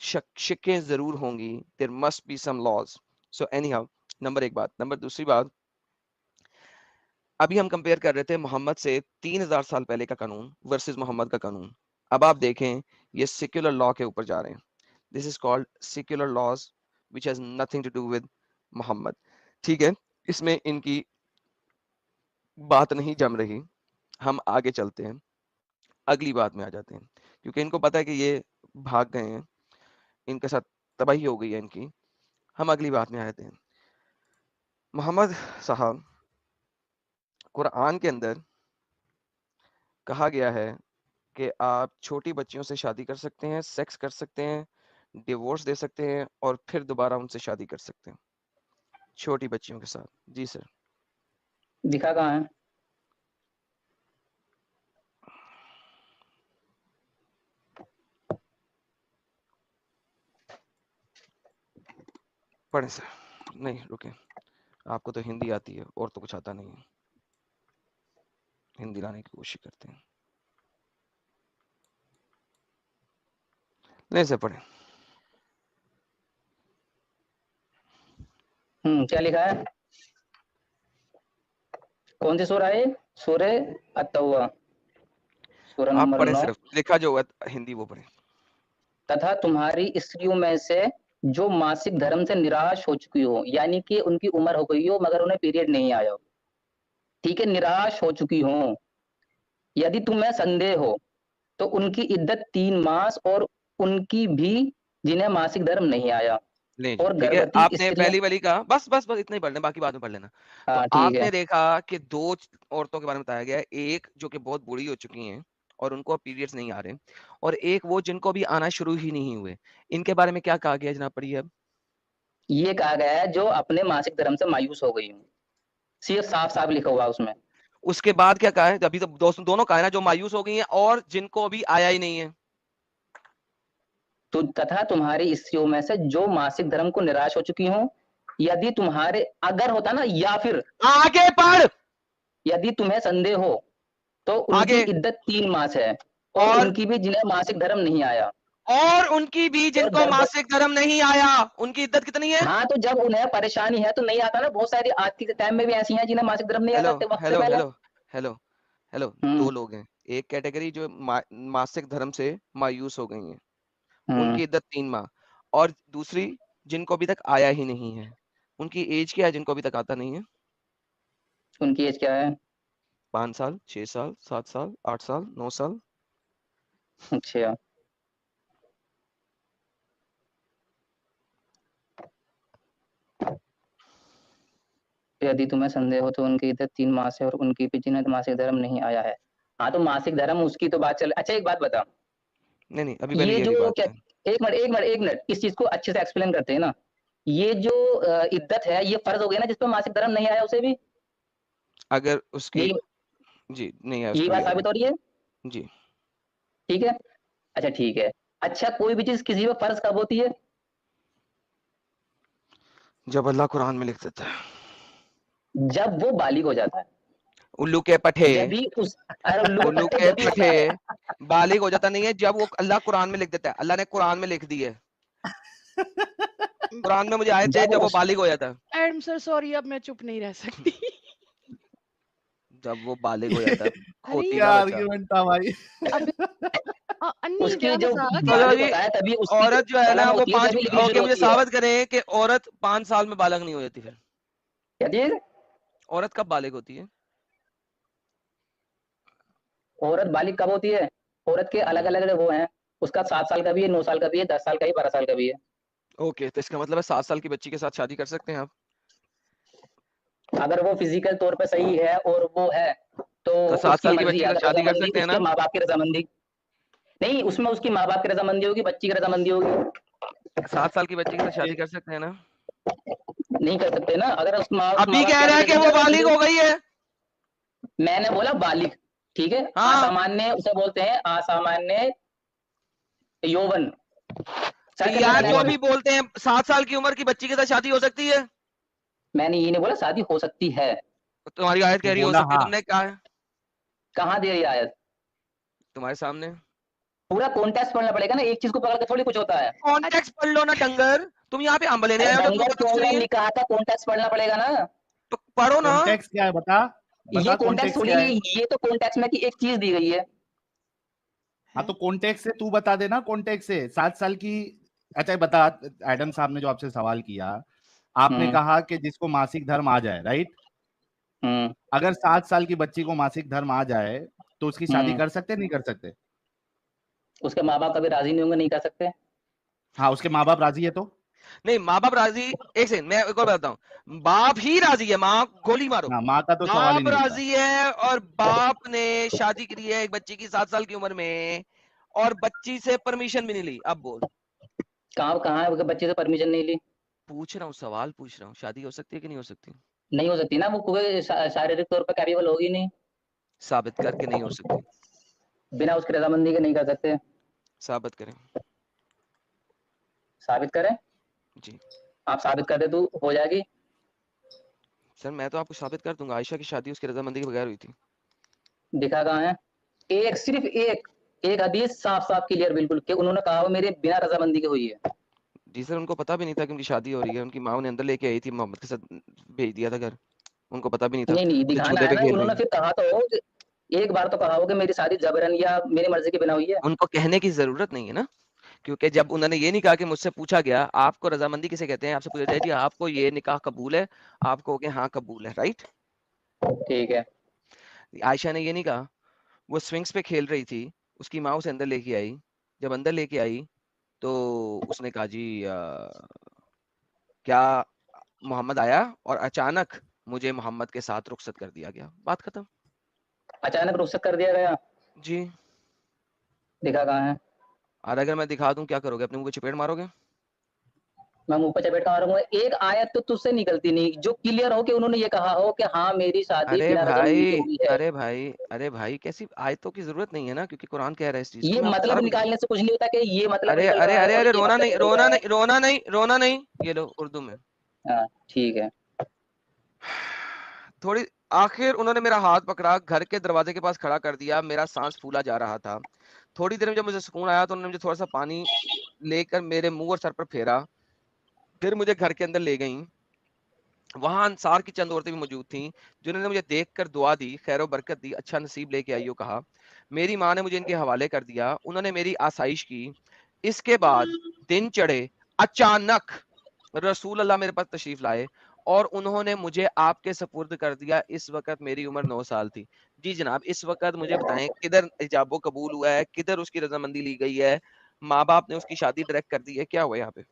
शिक्कें जरूर होंगी, there must be some laws. So anyhow, number एक बात। नंबर दूसरी बात, अभी हम कंपेयर कर रहे थे मोहम्मद से 3000 साल पहले का कानून वर्सेस मोहम्मद का कानून। अब आप देखें, ये सेक्युलर लॉ के ऊपर जा रहे हैं। This is called secular laws which has nothing to do with Mohammed, ठीक है। इसमें इनकी बात नहीं जम रही। हम आगे चलते हैं, अगली बात में आ जाते हैं, क्योंकि इनको पता है कि ये भाग गए हैं, इनके साथ तबाही हो गई है इनकी। हम अगली बात में आ जाते हैं। मोहम्मद साहब, कुरान के अंदर कहा गया है कि आप छोटी बच्चियों से शादी कर सकते हैं, सेक्स कर सकते हैं, डिवोर्स दे सकते हैं और फिर दोबारा उनसे शादी कर सकते हैं, छोटी बच्चियों के साथ। जी सर। दिखा कहाँ है? पढ़े सर। नहीं रुके, आपको तो हिंदी आती है और तो कुछ आता नहीं है, हिंदी लाने की कोशिश करते हैं। नहीं सर, पढ़े। क्या लिखा है? कौन सी सूरह है? सूरह अत-तौबा, सूरह आप नंबर पढ़े 9। सिर्फ, लिखा जो हुआ हिंदी वो पढ़े। तथा तुम्हारी स्त्रियों में से जो मासिक धर्म से निराश हो चुकी हो, यानी कि उनकी उम्र हो गई हो मगर उन्हें पीरियड नहीं आया हो, ठीक है, निराश हो चुकी हो, यदि तुम्हें संदेह हो, तो उनकी इद्दत 3 मास और उनकी भी जिन्हें मासिक धर्म नहीं आया, नहीं जी, और ठीक है, गर्भवती आपने स्त्रियां। पहली वाली कहा, बस बस बस इतना ही पढ़ लें, बाकी बाद में पढ़ लेना। तो हाँ ठीक है। आपने देखा कि 2 औरतों के बारे में बताया गया है, एक जो कि बहुत बूढ़ी हो चुकी हैं और उनको अब पीरियड्स नहीं आ रहे, और एक वो जिनको भी आना शुरू ही नहीं हुए। इनके बारे में क्या कहा गया है जनाब, पढ़िए अब। ये कहा गया है जो अपने मासिक धर्म से मायूस हो गई हूँ, सिर्फ साफ साफ लिखा हुआ है उसमें। उसके बाद क्या कहा है? अभी तो दोनों कहा है ना, जो मायूस हो गई हैं और जिनको अभी आया ही नहीं है। तो तथा तुम्हारी स्त्रियों में से जो मासिक धर्म को निराश हो चुकी हो, यदि तुम्हारे, अगर होता ना, या फिर आगे पढ़, यदि तुम्हें संदेह हो, तो उनकी आगे। इद्दत 3 मास है, और और उनकी भी जिन्हें मासिक धर्म नहीं आया, और उनकी भी और जिनको मासिक धर्म नहीं आया, उनकी इद्दत कितनी है? हाँ, तो जब उन्हें परेशानी है तो नहीं आता ना, बहुत सारी आज के टाइम में भी ऐसी हैं जिन्हें मासिक धर्म नहीं हेलो आता वक्त से हेलो पहले। हेलो हेलो हेलो, 2 लोग हैं। एक कैटेगरी जो मासिक धर्म से मायूस हो गई हैं, उनकी इद्दत 3 माह, और दूसरी जिनको अभी तक आया ही नहीं है, उनकी एज क्या है जिनको अभी तक आता नहीं है? उनकी एज क्या है? 5 साल, 6 साल, 7 साल, 8 साल, 9 साल। अच्छा, यदि तुम्हें संदेह हो तो उनकी इद्दत 3 मास है और उनकी भी जिन्हें मासिक धर्म नहीं आया है। हाँ, तो मासिक धर्म उसकी तो बात चल। अच्छा, एक बात बता, नहीं नहीं, अभी पहले ये ये वाली जो बात क्या, है। एक मिनट इस चीज को अच्छे से एक्सप्लेन करते हैं ना। ये जो इद्दत है, ये फर्ज हो गया ना जिस पर मासिक धर्म नहीं आया उसे भी, अगर उसकी, यही जी नहीं है, यही उसको बात भी आया। साबित हो रही है। जी, ठीक है, अच्छा ठीक है। अच्छा, कोई भी चीज किसी पर फर्ज कब होती है? जब अल्लाह कुरान में लिख देता है। जब वो बालिग हो जाता है, उल्लू के पठे, जब भी उस, अरे उल्लू के उल्लू पट्टे के जब भी होता पठे, है। बालिग हो जाता नहीं है जब वो अल्लाह कुरान में लिख देता है। अल्लाह ने कुरान में लिख दी है, कुरान में मुझे आयत है जब जब वो उस, बालिग हो जाता है। आई एम सो सॉरी, अब मैं चुप नहीं रह सकती। जब वो बालिग हो जाता है, अरे खोतीला क्या बच्चा। आर्ग्यूमेंट था भाई। अब अन्नी उसकी क्या जो मजाक तो है। जब बालिग ये होता है तभी उसकी जो औरत जो है ना, कलम वो होती है 5, तभी लिखनी ओके शुरू मुझे होती है। साबित करें कि औरत 5 साल में बालग नहीं हो जाती। फिर क्या चीज? औरत कब बालिग होती है? औरत बालिग कब होती है? औरत के अलग अलग वो हैं, उसका 7 साल का भी है, 9 साल का भी है, 10 साल का भी, 12 साल का भी है। ओके, तो इसका मतलब है 7 साल की बच्ची के साथ शादी कर सकते हैं आप? अगर वो फिजिकल तौर पे सही है और वो है, तो तो 7 उसकी साल की मर्जी, बच्ची के साथ अगर शादी कर रजामंदी सकते हैं उसके ना? माँ बाप की रजामंदी, नहीं उसमें उसकी माँ बाप की रजामंदी होगी, बच्ची की रजामंदी होगी। 7 साल की बच्ची के साथ शादी कर सकते हैं ना? नहीं कर सकते ना, अगर उस माँ अभी बाप कह की रहा है कि वो रजामंदी बालिग होगी। हो गई है। मैंने बोला बालिग, ठीक है, हाँ, असामान्य उसे बोलते हैं, असामान्य यौवन। तो सर्च कर लेना यार जो नेट पे। अभी बोलते हैं 7 साल की उम्र की बच्ची के साथ शादी हो सकती है, मैंने ये नहीं बोला शादी हो सकती है, तो तुम्हारी आयत कह रही है हो बोला सकती है, हाँ। तुमने कहा है कहाँ दे रही है आयत? तुम्हारे सामने। पूरा कॉन्टेक्स्ट पढ़ना पड़ेगा ना, एक चीज को पकड़ के थोड़ी कुछ होता है। कॉन्टेक्स्ट पढ़ लो ना डंगर, तुम यहाँ पे अंब लेने अरे आए हो जब तुम्हें डंगर पता क्यों कुछ है, नहीं है, लिखा था कॉन्टेक्स्ट पढ़ना पड़ेगा ना। तो पढ़ो ना। कॉन्टेक्स्ट क्या है बता, ये बता कॉन्टेक्स्ट कॉन्टेक्स्ट थोड़ी क्या है, है। ये तो कॉन्टेक्स्ट में की एक चीज दी गई है। हाँ तो कॉन्टेक्स्ट से तू बता देना, कॉन्टेक्स्ट से 7 साल की। अच्छा बता, एडम साहब ने जो आपसे सवाल किया, आपने हम्म कहा कि जिसको मासिक धर्म आ जाए, राइट? हम्म अगर 7 साल की बच्ची को मासिक धर्म आ जाए तो उसकी शादी हम्म कर सकते नहीं कर सकते? उसके माँ बाप कभी राजी नहीं होंगे, नहीं कर सकते। हाँ, उसके माँ बाप राजी है तो? नहीं, माँ बाप राजी, एक सेकंड मैं एक और बताता हूँ, बाप ही राजी है, माँ गोली मारो। ना, माँ का तो सवाल ही बाप नहीं उठता। राजी है और बाप ने शादी करी है एक बच्ची की 7 साल की उम्र में, और बच्ची से परमिशन भी नहीं ली। अब बोल। कहाँ कहाँ है, बच्चे से परमिशन नहीं ली? पूछ रहा हूँ, सवाल पूछ रहा हूँ, शादी हो सकती है कि नहीं हो सकती? नहीं हो सकती ना, वो कोई शारीरिक तौर पर कैपेबल होगी नहीं। साबित करके नहीं हो सकती। बिना उसकी रजामंदी के नहीं कर सकते। साबित करें। साबित करें? जी आप साबित कर दे तो हो जाएगी। सर, मैं तो आपको साबित कर दूंगा, आयशा की शादी उसकी रजामंदी के बगैर हुई थी। दिखा कहाँ है? एक, सिर्फ एक एक हदीस साफ साफ क्लियर बिल्कुल कि उन्होंने कहा वो मेरे बिना रजामंदी के हुई है। जी सर, उनको पता भी नहीं था कि उनकी शादी हो रही है। उनकी माँ उन्हें अंदर लेके आई थी, मोहम्मद के साथ भेज दिया था घर। उनको पता भी नहीं था नहीं नहीं, कि दिखाना चूल्हे है पे ना, खेल रही उन्होंने हैं। फिर कहा तो हो कि एक बार तो कहा हो कि मेरी शादी जबरन या मेरी मर्जी के बिना हुई है। उनको कहने की ज़रूरत नहीं है ना, क्योंकि जब उन्होंने ये नहीं कहा कि मुझसे पूछा गया, आपको रज़ामंदी किसे कहते हैं? आपसे पूछा जाए जी आपको ये निकाह कबूल है? आप कहोगे हाँ कबूल है, राइट? ठीक है। आयशा ने ये नहीं कहा। वो स्विंग्स पे खेल रही थी, उसकी माँ उसे अंदर लेके आई। जब अंदर लेके आई तो उसने कहा जी क्या मोहम्मद आया और अचानक मुझे मोहम्मद के साथ रुखसत कर दिया गया। बात खत्म। अचानक रुखसत कर दिया गया, जी। दिखा कहाँ है? और अगर मैं दिखा दूं क्या करोगे? अपने मुंह पे चपेट मारोगे? मैं मुंह पे चपेट कहाँ मारूंगा? एक आयत तो तुझसे निकलती नहीं जो क्लियर हो कि उन्होंने ये कहा हो कि हाँ मेरी शादी अरे बिना रजामंदी के भाई, हुई है। अरे भाई, अरे भाई, कैसी आयतों की जरूरत नहीं है ना, क्योंकि कुरान कह रहा है इस चीज को। ये मैं आपको मतलब सारा कुछ बता। निकालने से कुछ नहीं होता कि ये मतलब अरे निकल अरे रहा है अरे और अरे, ये रोना मतलब नहीं, निकल रोना रहा है। नहीं, रोना नहीं, रोना नहीं। ये लो उर्दू में। हाँ ठीक है। थोड़ी आखिर उन्होंने मेरा हाथ पकड़ा, घर के दरवाजे के पास खड़ा कर दिया। मेरा सांस फूला जा रहा था। थोड़ी देर में जब मुझे सुकून आया तो उन्होंने मुझे थोड़ा सा पानी लेकर मेरे मुंह और सर पर फेरा। फिर मुझे घर के अंदर ले गई। वहां अंसार की चंद औरतें भी मौजूद थीं, जिन्होंने मुझे देखकर दुआ दी, खैर बरकत दी, अच्छा नसीब लेके आइयो कहा। मेरी माँ ने मुझे इनके हवाले कर दिया। उन्होंने मेरी आसाइश की। इसके बाद दिन चढ़े, अचानक रसूल अल्लाह मेरे पास तशरीफ लाए और उन्होंने मुझे आपके सपुर्द कर दिया। इस वक्त मेरी उम्र 9 साल थी। जी जनाब, इस वक्त मुझे बताएं किधर हिजाबो कबूल हुआ है, किधर उसकी रजामंदी ली गई है? माँ बाप ने उसकी शादी डायरेक्ट कर दी है, क्या हुआ यहाँ पे?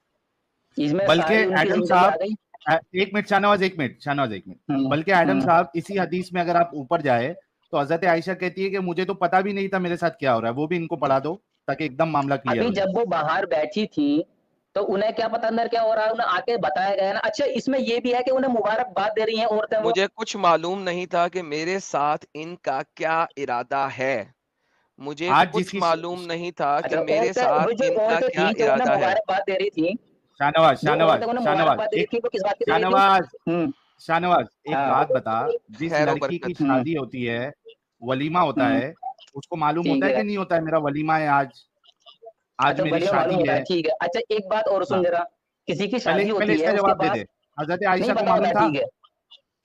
इसमें बल्कि सारी उनकी एडम जिंदगी आ साहब, गई। एक मिनट शाहनवाज, एक मिनट शाहनवाज, एक मिनट। बल्कि एडम हम्म। साहब, इसी हदीस में अगर आप ऊपर जाए तो हजरत आयशा कहती है कि मुझे तो पता भी नहीं था मेरे साथ क्या हो रहा है। वो भी इनको पढ़ा दो ताकि एकदम मामला क्लियर अभी हो जाए। जब वो बाहर बैठी थी तो उन्हें क्या पता अंदर क्या हो रहा है, उन्हें आके बताया गया ना। अच्छा इसमें ये भी है कि उन्हें मुबारकबाद दे रही हैं औरतें वो। मुझे कुछ मालूम नहीं था कि मेरे साथ इनका क्या इरादा है। मुझे आज कुछ जिसकी मालूम नहीं था कि अच्छा मेरे औरतें, वो साथ जो इनका औरतें क्या थी जो उन्हें इरादा है। मुबारकबाद दे रही थी, शाहनवाज, जो शाहनवाज, औरतें उन्हें शाहनवाज, मुबारकबाद दे रही एक थी, वो किस बात की दे रही थी? शाहनवाज, हम्म। शाहनवाज, एक हाँ बात बता। जिस खैर लड़की की बरकत। शादी होती है, वलीमा होता हम्म। है, उसको मालूम होता ठीक है है। कि नहीं होता है मेरा वलीमा है आज, आज अच्छा मेरी वलीमा मालूम शादी होता है, है। ठीक है। अच्छा एक बात और सुन हाँ, जरा, किसी की पहले शादी पहले होती है इसका उसके जवाब दे पास दे। हजरत नहीं आयशा को पता होता मालूम है, था। ठीक है।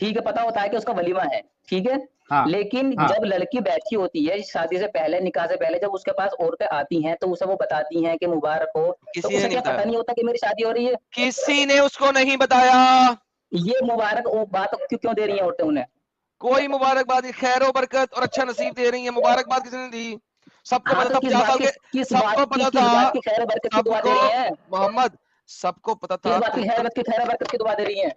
ठीक है, पता होता है कि उसका वलीमा है, ठीक है। हाँ, लेकिन हाँ। जब लड़की बैठी होती है शादी से पहले, निकाह से पहले, जब उसके पास औरतें आती हैं तो उसे वो बताती हैं कि मुबारक हो, तो किसी ने उसे नहीं क्या बताया। पता नहीं होता कि मेरी शादी हो रही है? किसी ने उसको नहीं बताया। ये मुबारक वो बात क्यों क्यों दे रही हैं औरतें उन्हें? कोई मुबारकबाद नहीं, खैर बरकत और अच्छा नसीब दे रही है। मुबारकबाद किसी ने दी? सबको हाँ पता तो था 50 साल के। सबको पता था। किस बात की खैर बरकत की दुआ दे सबको, रही हैं? मोहम्मद, सबको पता किस था बात की खैर बरकत की दुआ दे रही हैं?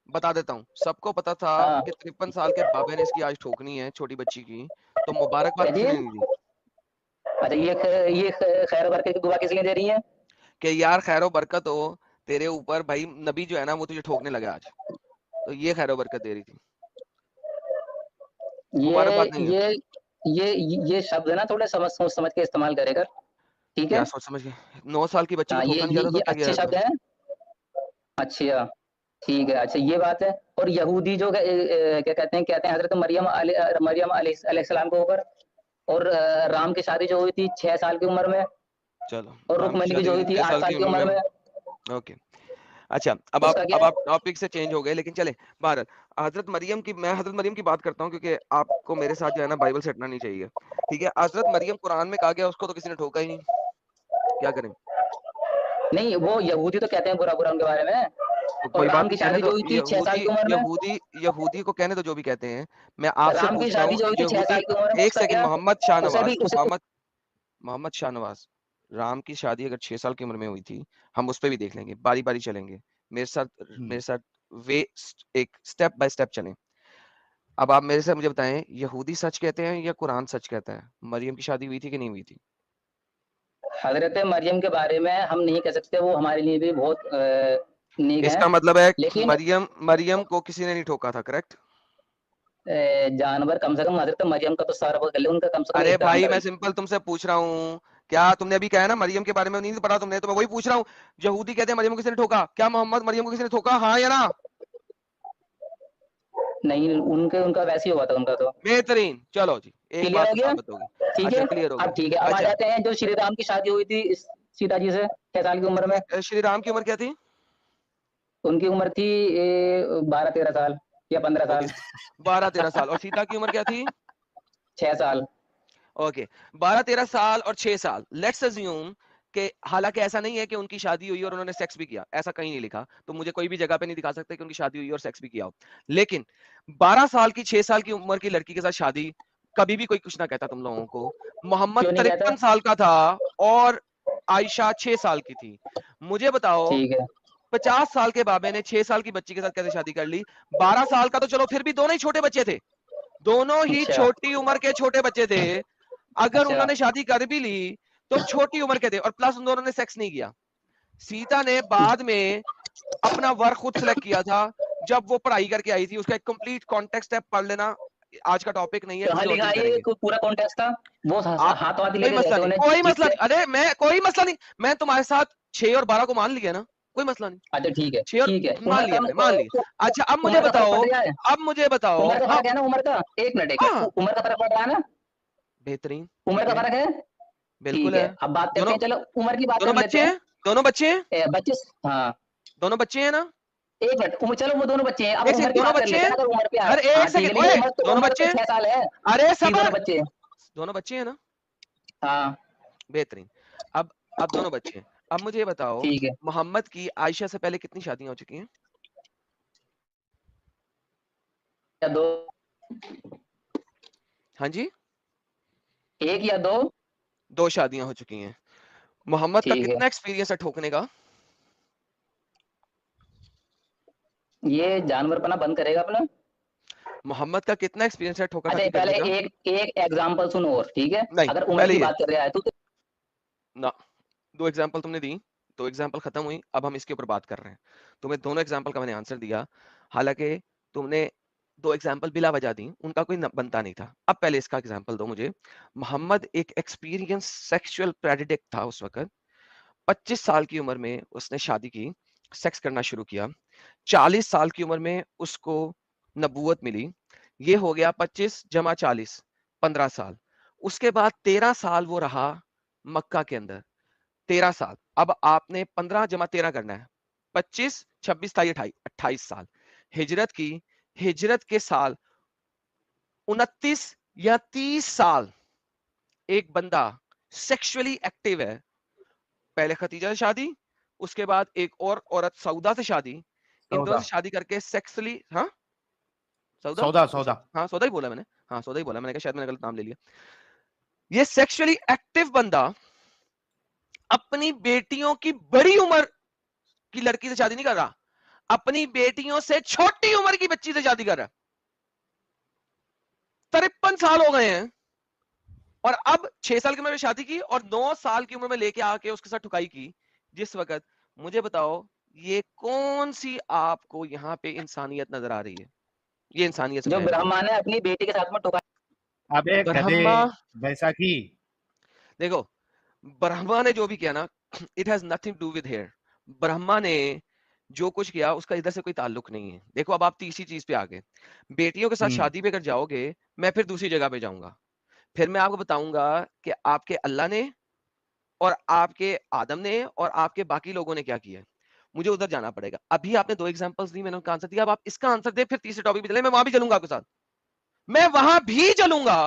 बता देता हूँ। सबको पता था हाँ कि 53 साल के बाबे ने इसकी आज ठोकनी है, छोटी बच्ची की। तो मुबारकबाद क्या किसी जी? ने नहीं दी अच्छा ये खैर बरकत की दुआ किस लिए दे रही हैं? कि यार खैर बरकत हो तेरे ऊपर। भाई नबी जो है ना, वो तुझे ठोकने लगा आज, तो ये खैर बरकत दे रही थी। ये मुबारकबाद नहीं है। ये ये ये शब्द है ना, थोड़े समझ सोच समझ के इस्तेमाल करेगा, ठीक क्या है। सोच समझ के? 9 साल की बच्ची को हाँ ठोका नहीं जाता तो ये क्या किया अच्छे जाता? शब्द हैं। अच्छा ठीक है। अच्छा ये बात है। और यहूदी जो क्या कहते हैं हजरत मरियम अलैहिस्सलाम के ऊपर, और राम की शादी जो हुई थी 6 साल की उम्र में, चलो, और राम की रुक्मणी की शादी जो हुई हुई थी थी 6 8 साल साल की की उम्र उम्र में। में, ओके। अच्छा, अब उसका क्या है? आप टॉपिक से चेंज हो गए, लेकिन चले। बहरहाल, मैं हजरत मरियम की बात करता हूँ, क्योंकि आपको मेरे साथ जो है ना बाइबल से हटना नहीं चाहिए। ठीक है, हजरत मरियम कुरान में कहा गया, उसको तो किसी ने ठोका ही नहीं। क्या करें? नहीं वो यहूदी तो कहते हैं बुरा बुरा उनके बारे में। तो और कोई बात राम नहीं, की कहने शादी दो। जो हुई थी 6 साल यहूदी की उम्र में, यहूदी यहूदी को कहने दो जो भी कहते हैं। मैं आपसे राम की पूछ रहा शादी हूँ, जो हुई थी 6 यहूदी। साल की उम्र में, एक उसका सेकंड, क्या? मोहम्मद उसे शाहनवाज, भी उसे मोहम्मद शाहनवाज, राम की शादी अगर 6 साल की उम्र में हुई थी, हम उस पर भी देख लेंगे, बारी बारी चलेंगे। मेरे साथ वे एक स्टेप बाय स्टेप चलें। अब आप मेरे से मुझे बताएं, यहूदी सच कहते हैं या कुरान सच कहता है? मरियम की शादी हुई थी कि नहीं हुई थी? हजरत मरियम के बारे में हम नहीं कह सकते, वो हमारे लिए भी बहुत नीक है। इसका मतलब है लेकिन मरियम को किसी ने नहीं ठोका था, करेक्ट? जानवर कम से कम हजरत मरियम का तो सारा बहुत कर ले, उनका कम से कम अरे एहतराम भाई, कर मैं ले। सिंपल तुमसे पूछ रहा हूँ। क्या तुमने अभी कहा है ना मरियम के बारे में नहीं पढ़ा तुमने? तो मैं वही पूछ रहा हूँ। यहूदी कहते हैं मरियम को किसी ने ठोका, क्या मोहम्मद मरियम को किसी ने ठोका, हाँ या ना? नहीं उनका वैसे ही हुआ था उनका तो। बेहतरीन, चलो जी, एक क्लियर बात हो तो गया? साबित होगी। ठीक अच्छा, है। क्लियर हो अब गया। ठीक है, अब आ अच्छा, जाते हैं जो श्री राम की शादी हुई थी सीता जी से 6 साल की उम्र में। श्री राम की उम्र क्या थी? उनकी उम्र थी 12-13 साल या 15 साल। 12-13 साल। और सीता की उम्र क्या थी? 6 साल। ओके, 12-13 साल और 6 साल। लेट्स अज्यूम कि हालांकि ऐसा नहीं है कि उनकी शादी हुई और उन्होंने सेक्स भी किया, ऐसा कहीं नहीं लिखा, तो मुझे कोई भी जगह पे नहीं दिखा सकते कि उनकी शादी हुई और सेक्स भी किया हो। लेकिन 12 साल की 6 साल की उम्र की लड़की के साथ शादी, कभी भी कोई कुछ ना कहता तुम लोगों को। मोहम्मद क्यों नहीं कहता? 53 साल का था और आयशा 6 साल की थी। मुझे बताओ, ठीक है। 50 साल के बाबे ने 6 साल की बच्ची के साथ कैसे शादी कर ली? 12 साल का तो चलो फिर भी दोनों ही छोटे बच्चे थे, दोनों ही अच्छा छोटी उम्र के छोटे बच्चे थे। अगर अच्छा उन्होंने शादी कर भी ली तो छोटी उम्र के थे, और प्लस उन दोनों ने सेक्स नहीं किया। सीता ने बाद में अपना वर्क खुद सिलेक्ट किया था जब वो पढ़ाई करके आई थी। उसका एक कंप्लीट कॉन्टेक्स्ट है, पढ़ लेना, आज का टॉपिक नहीं है, कहाँ किसी और लिखा दिन है ये? करेंगे। कोई पूरा कॉन्टेक्स्ट था? वो आप हाथ वाथ कोई लेके गए मसला थे नहीं, उन्हें कोई जीप मसला पे? नहीं, अरे मैं कोई मसला नहीं, मैं तुम्हारे साथ 6 और 12 को मान लिया ना, कोई मसला नहीं। अच्छा ठीक है 6 और ठीक है। मान लिया, मैंने मान लिया। अच्छा अब मुझे उम्र का फर्क बताओ, पड़ रहा है? अब मुझे बताओ। उम्र का हाँ फर्क है ना? उम्र का एक मिनट हाँ, उम्र का फर्क पड़ रहा है ना? बेहतरीन, उम्र ठीक का है, फर्क है। बिल्कुल ठीक है। है अब बात करते दोनों, हैं, चलो उम्र की बात दोनों कर लेते बच्चे हैं। हैं, दोनों बच्चे हैं, 25। हाँ दोनों बच्चे हैं ना? एक मिनट चलो वो दोनों बच्चे हैं, अब एक उम्र सेकंड, की दोनों बात कर बच्चे लेते हैं हैं? ना, अगर उम्र पे आए। अरे हाँ एक ठीक है, सेकंड, लेकिन ओए, उम्र दोनों उम्र बच्चे तो हैं? 6 साल है। अरे ठीक, दोनों सबर, बच्चे हैं। दोनों बच्चे हैं ना? हाँ बेहतरीन। अब दोनों बच्चे हैं। अब मुझे ये बताओ, ठीक है। मोहम्मद की आयशा से पहले कितनी शादियां हो चुकी हैं? या 2? हाँ जी, 1 या 2? 2 शादियां हो चुकी हैं। मोहम्मद का ठीक है। कितना एक्सपीरियंस है ठोकने का? ये जानवरपना बंद करेगा अपना। मोहम्मद का कितना एक्सपीरियंस है ठोका अच्छा ठाकी पहले करने का? एक एक एग्जांपल सुनो और, ठीक है? नहीं, अगर उम्र पहले की ये बात कर रहा है तो ना, 2 एग्जांपल तुमने दी, 2 एग्जांपल खत्म हुई, अब हम इसके ऊपर बात कर रहे हैं। तुम्हें दोनों एग्जांपल का मैंने आंसर दिया, हालांकि तुमने 2 एग्जांपल बिला वजह दी, उनका कोई बनता नहीं था। अब पहले इसका एग्जांपल दो मुझे। मोहम्मद एक एक्सपीरियंस सेक्सुअल प्रेडिक्ट था उस वक्त। 25 साल की उम्र में उसने शादी की, सेक्स करना शुरू किया। 40 साल की उम्र में उसको नबूवत मिली। ये हो गया 25 जमा 40, 15 साल। उसके बाद 13 साल वो रहा मक्का के अंदर, 13 साल। अब आपने 15 जमा 13 करना है, 25, 26, 28, 28 साल हिजरत की। हिजरत के साल 29 या 30 साल एक बंदा सेक्सुअली एक्टिव है। पहले खतीजा से शादी, उसके बाद एक और औरत सऊदा से शादी, इन दोनों सौदा से शादी करके सेक्सुअली, हाँ सऊदा, सौदा सौदा हाँ सौदा ही बोला मैंने, हाँ सौदा ही बोला मैंने, कहा शायद मैंने गलत नाम ले लिया। ये सेक्सुअली एक्टिव बंदा अपनी बेटियों की बड़ी उम्र की लड़की से शादी नहीं कर रहा, अपनी बेटियों से छोटी उम्र की बच्ची से शादी कर रहा है। 53 साल हो गए हैं और अब 6 साल की उम्र में शादी की और 9 साल की उम्र में लेके आके उसके साथ ठुकाई की। जिस वक्त, मुझे बताओ, ये कौन सी आपको यहाँ पे इंसानियत नजर आ रही है? ये इंसानियत जो समझाए मुझे। ब्रह्मा ने अपनी बेटी के साथ में टोका। अबे गधे ब्रह्मा, बैसाखी देखो, ब्रह्मा ने जो भी किया ना, it has nothing to with here. Brahma ने जो कुछ किया उसका इधर से कोई ताल्लुक नहीं है। देखो अब आप तीसरी चीज पे आ गए, बेटियों के साथ शादी पे अगर जाओगे, मैं फिर दूसरी जगह पे जाऊंगा, फिर मैं आपको बताऊंगा कि आपके अल्लाह ने और आपके आदम ने और आपके बाकी लोगों ने क्या किया है। मुझे उधर जाना पड़ेगा। अभी आपने 2 एग्जांपल्स दी, मैंने उनका आंसर दिया, अब आप इसका आंसर दे, फिर तीसरे टॉपिक पे चले, मैं वहां भी चलूंगा आपके साथ, मैं वहां भी चलूंगा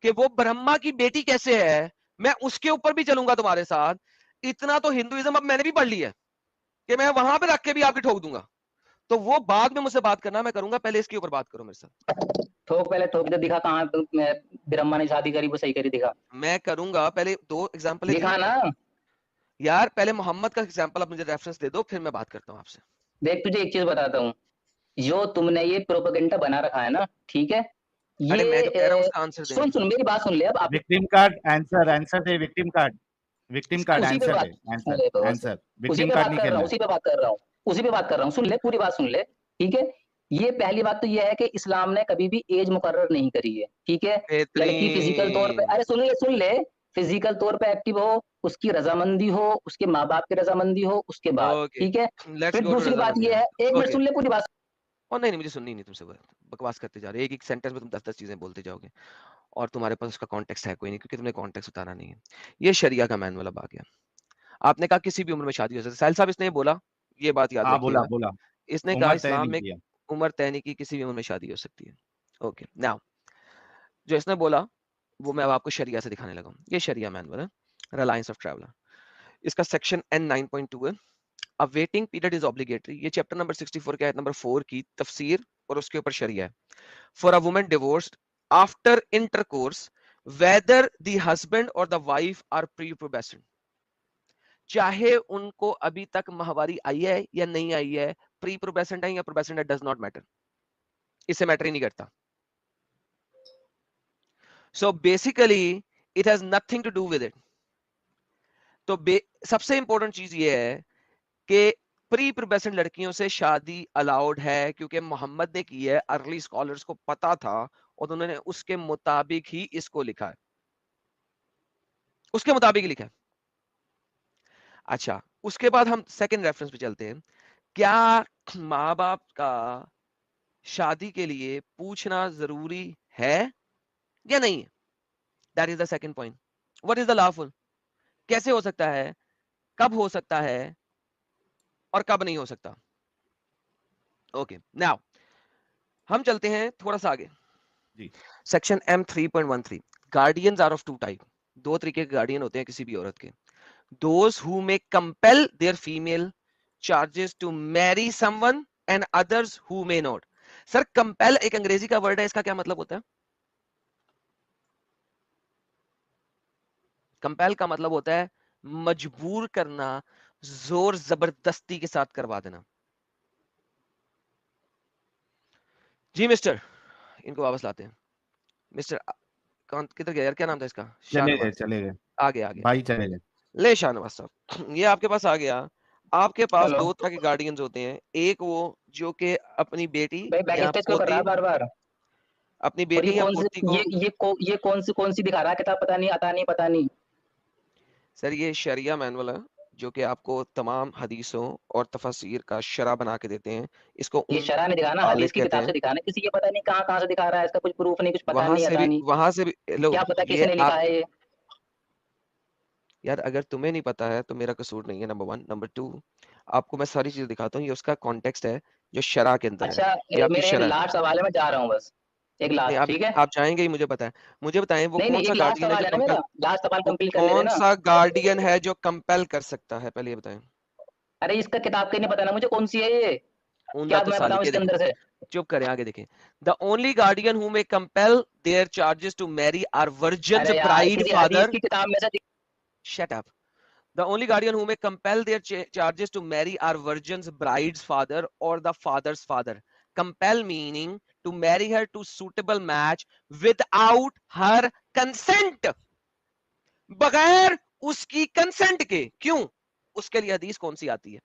कि वो ब्रह्मा की बेटी कैसे है, मैं उसके ऊपर भी चलूंगा तुम्हारे साथ। इतना तो हिंदुइज्म अब मैंने भी पढ़ लिया है कि मैं वहां पे रख के भी आपकी ठोक दूंगा। तो वो बाद में मुझसे बात करना, मैं करूंगा, पहले इसके ऊपर बात करो मेरे साथ। ठोक, पहले ठोक दे, दिखा कहाँ ब्रह्मा ने शादी करी वो सही करी, दिखा मैं करूंगा, पहले 2 एग्जांपल दी दिखा ना। यार, पहले मोहम्मद का एग्जांपल अब मुझे रेफरेंस दे दो, फिर मैं बात करता हूं आपसे। देख तुझे एक चीज बताता हूँ, जो तुमने ये प्रोपेगेंडा बना रखा है ना, ठीक है? अरे मैं जो कह रहा हूं ये उसका आंसर दे। सुन सुन मेरी बात सुन ले। अब आप विक्टिम कार्ड आंसर आंसर दे विक्टिम कार्ड उसी पे आंसर बात, दे आंसर अरे बस, आंसर उसी विक्टिम पे कार्ड बात नहीं कर रहा खेलना हूँ, है उसी पे बात कर रहा हूँ, उसी पे बात कर रहा हूँ। सुन ले, पूरी बात सुन ले, ठीक है? ये पहली बात तो ये है कि इस्लाम ने कभी भी एज मुकर्रर नहीं करी है, ठीक है? लड़की फिजिकल तौर पे, बेहतरीन, अरे सुन ले, फिजिकल तौर पे एक्टिव हो, उसकी रजामंदी हो, उसके माँ बाप की रजामंदी हो, उसके बाद, ओके, ठीक है? लेट्स फिर गो टू दूसरी बात रजामंदी। ये है, एक मिनट ओके, सुन ले पूरी बात। और नहीं नहीं, मुझे सुननी नहीं तुमसे, बकवास करते जा रहे हो, एक एक सेंटेंस में तुम 10-10 चीजें बोलते जाओगे और तुम्हारे पास उसका कॉन्टेक्स्ट है कोई नहीं, क्योंकि तुमने कॉन्टेक्स्ट उतारा नहीं है। ये शरिया का मैनुअल अब आ गया। आपने कहा किसी भी उम्र में शादी हो सकती है। साहिल साहब इसने ये बोला, ये बात याद हाँ बोला रखिएगा। बोला, इसने कहा उम्र तय इस्लाम नहीं में किया। उम्र तय नहीं की, किसी भी उम्र में शादी हो सकती है। ओके, नाउ जो इसने बोला वो मैं अब आपको शरिया से दिखाने लगा हूं। ये शरिया मैनुअल है, रिलायंस ऑफ ट्रैवलर। इसका सेक्शन N9.2 है, अ वेटिंग पीरियड इज ऑब्लिगेटरी। ये चैप्टर नंबर 64 के आयत नंबर 4 की तफसीर और उसके ऊपर शरिया है। For a woman divorced after intercourse whether the husband और the wife are pre probation, चाहे उनको अभी तक माहवारी आई है या नहीं आई है, प्री प्रोबेशन है या प्रोबेशन है, डज नॉट मैटर, इससे मैटर ही नहीं करता। So basically it has nothing to do with it. तो सबसे इंपॉर्टेंट चीज ये है कि प्री प्रोबेशन लड़कियों से शादी अलाउड है, क्योंकि मोहम्मद ने की है, अर्ली स्कॉलर्स को पता था और उन्होंने उसके मुताबिक ही इसको लिखा है, उसके मुताबिक ही लिखा है। अच्छा, उसके बाद हम सेकंड रेफरेंस पे चलते हैं। क्या माँ बाप का शादी के लिए पूछना जरूरी है या नहीं है? That is the second point. What is the lawful, कैसे हो सकता है, कब हो सकता है और कब नहीं हो सकता। ओके, नाउ हम चलते हैं थोड़ा सा आगे। जी। Section M3.13, guardians are of two type. दो तरीके के गार्डियन होते हैं किसी भी औरत के। Those who may compel their female charges to marry someone and others who may not. Sir compel एक अंग्रेजी का वर्ड है, इसका क्या मतलब होता है? कंपेल का मतलब होता है मजबूर करना, जोर जबरदस्ती के साथ करवा देना। जी मिस्टर, इनको वापस लाते हैं। मिस्टर कौन किधर गया यार, क्या नाम था इसका? चले गए शाहनवाज। आगे आगे भाई चले गए। ले शाहनवाज साहब, ये आपके पास आ गया। आपके पास हेलो दो तरह के गार्डियंस होते हैं, एक वो जो कि अपनी बेटी भाई, बैक या स्पेस क्यों कर रहा पोती, है बार बार? अपनी और ये बेटी या कौन पोती सी को। ये कौन सी दिखा रहा है किताब? पता नहीं, आता नहीं, पता नहीं। सर ये शरिया मैनुअल है जो कि आपको तमाम हदीसों और तफसीर का शरा बना के देते हैं। इसको ये शरह में दिखाना, हदीस बालिग की कहते किताब हैं। से दिखाना, किसी ये पता नहीं कहाँ से दिखा रहा है, इसका कुछ प्रूफ नहीं, कुछ पता नहीं, आता नहीं। वहां से भी लो। क्या पता ये किसने आप लिखा है ये? यार अगर तुम्हें नहीं पता है तो मेरा कसूर नहीं है, नंबर 1। नंबर 2, आपको मैं सारी चीजें दिखाता हूँ, ये उसका कॉन्टेक्स्ट है जो शरा के अंदर है। अच्छा, ये आपकी मेरे एक शरा है। लास्ट सवाल है, मैं जा रहा हूँ बस, एक नहीं, लास्ट, ठीक है? आप जाएंगे ही, मुझे पता है। मुझे बताएं वो नहीं कौन नहीं, सा एक लास्ट गार्डियन है जो सवाल है ना कंपेल, मेरा, लास्ट सवाल वो कंप्लीट कर ले कौन देना। सा गार्डियन है जो कंपेल कर सकता है, पहले ये बताएं। अरे इसका किताब के नहीं पता ना मुझे, कौन सी है ये? ऊंधा क्या तो मैं बताऊं सालिके, इसके देखो अंदर से? चुप करें, आगे देखें। The only guardian who may compel their charges to marry are virgins अरे यार, ब्राइड किसी हदीस फादर। की किताब में से shut up. The only guardian who may compel their charges to marry are virgin's bride's father or the father's father. Compel meaning to marry her to suitable match without her consent. बगैर उसकी consent के। क्यों? उसके लिए हदीस कौन सी आती है?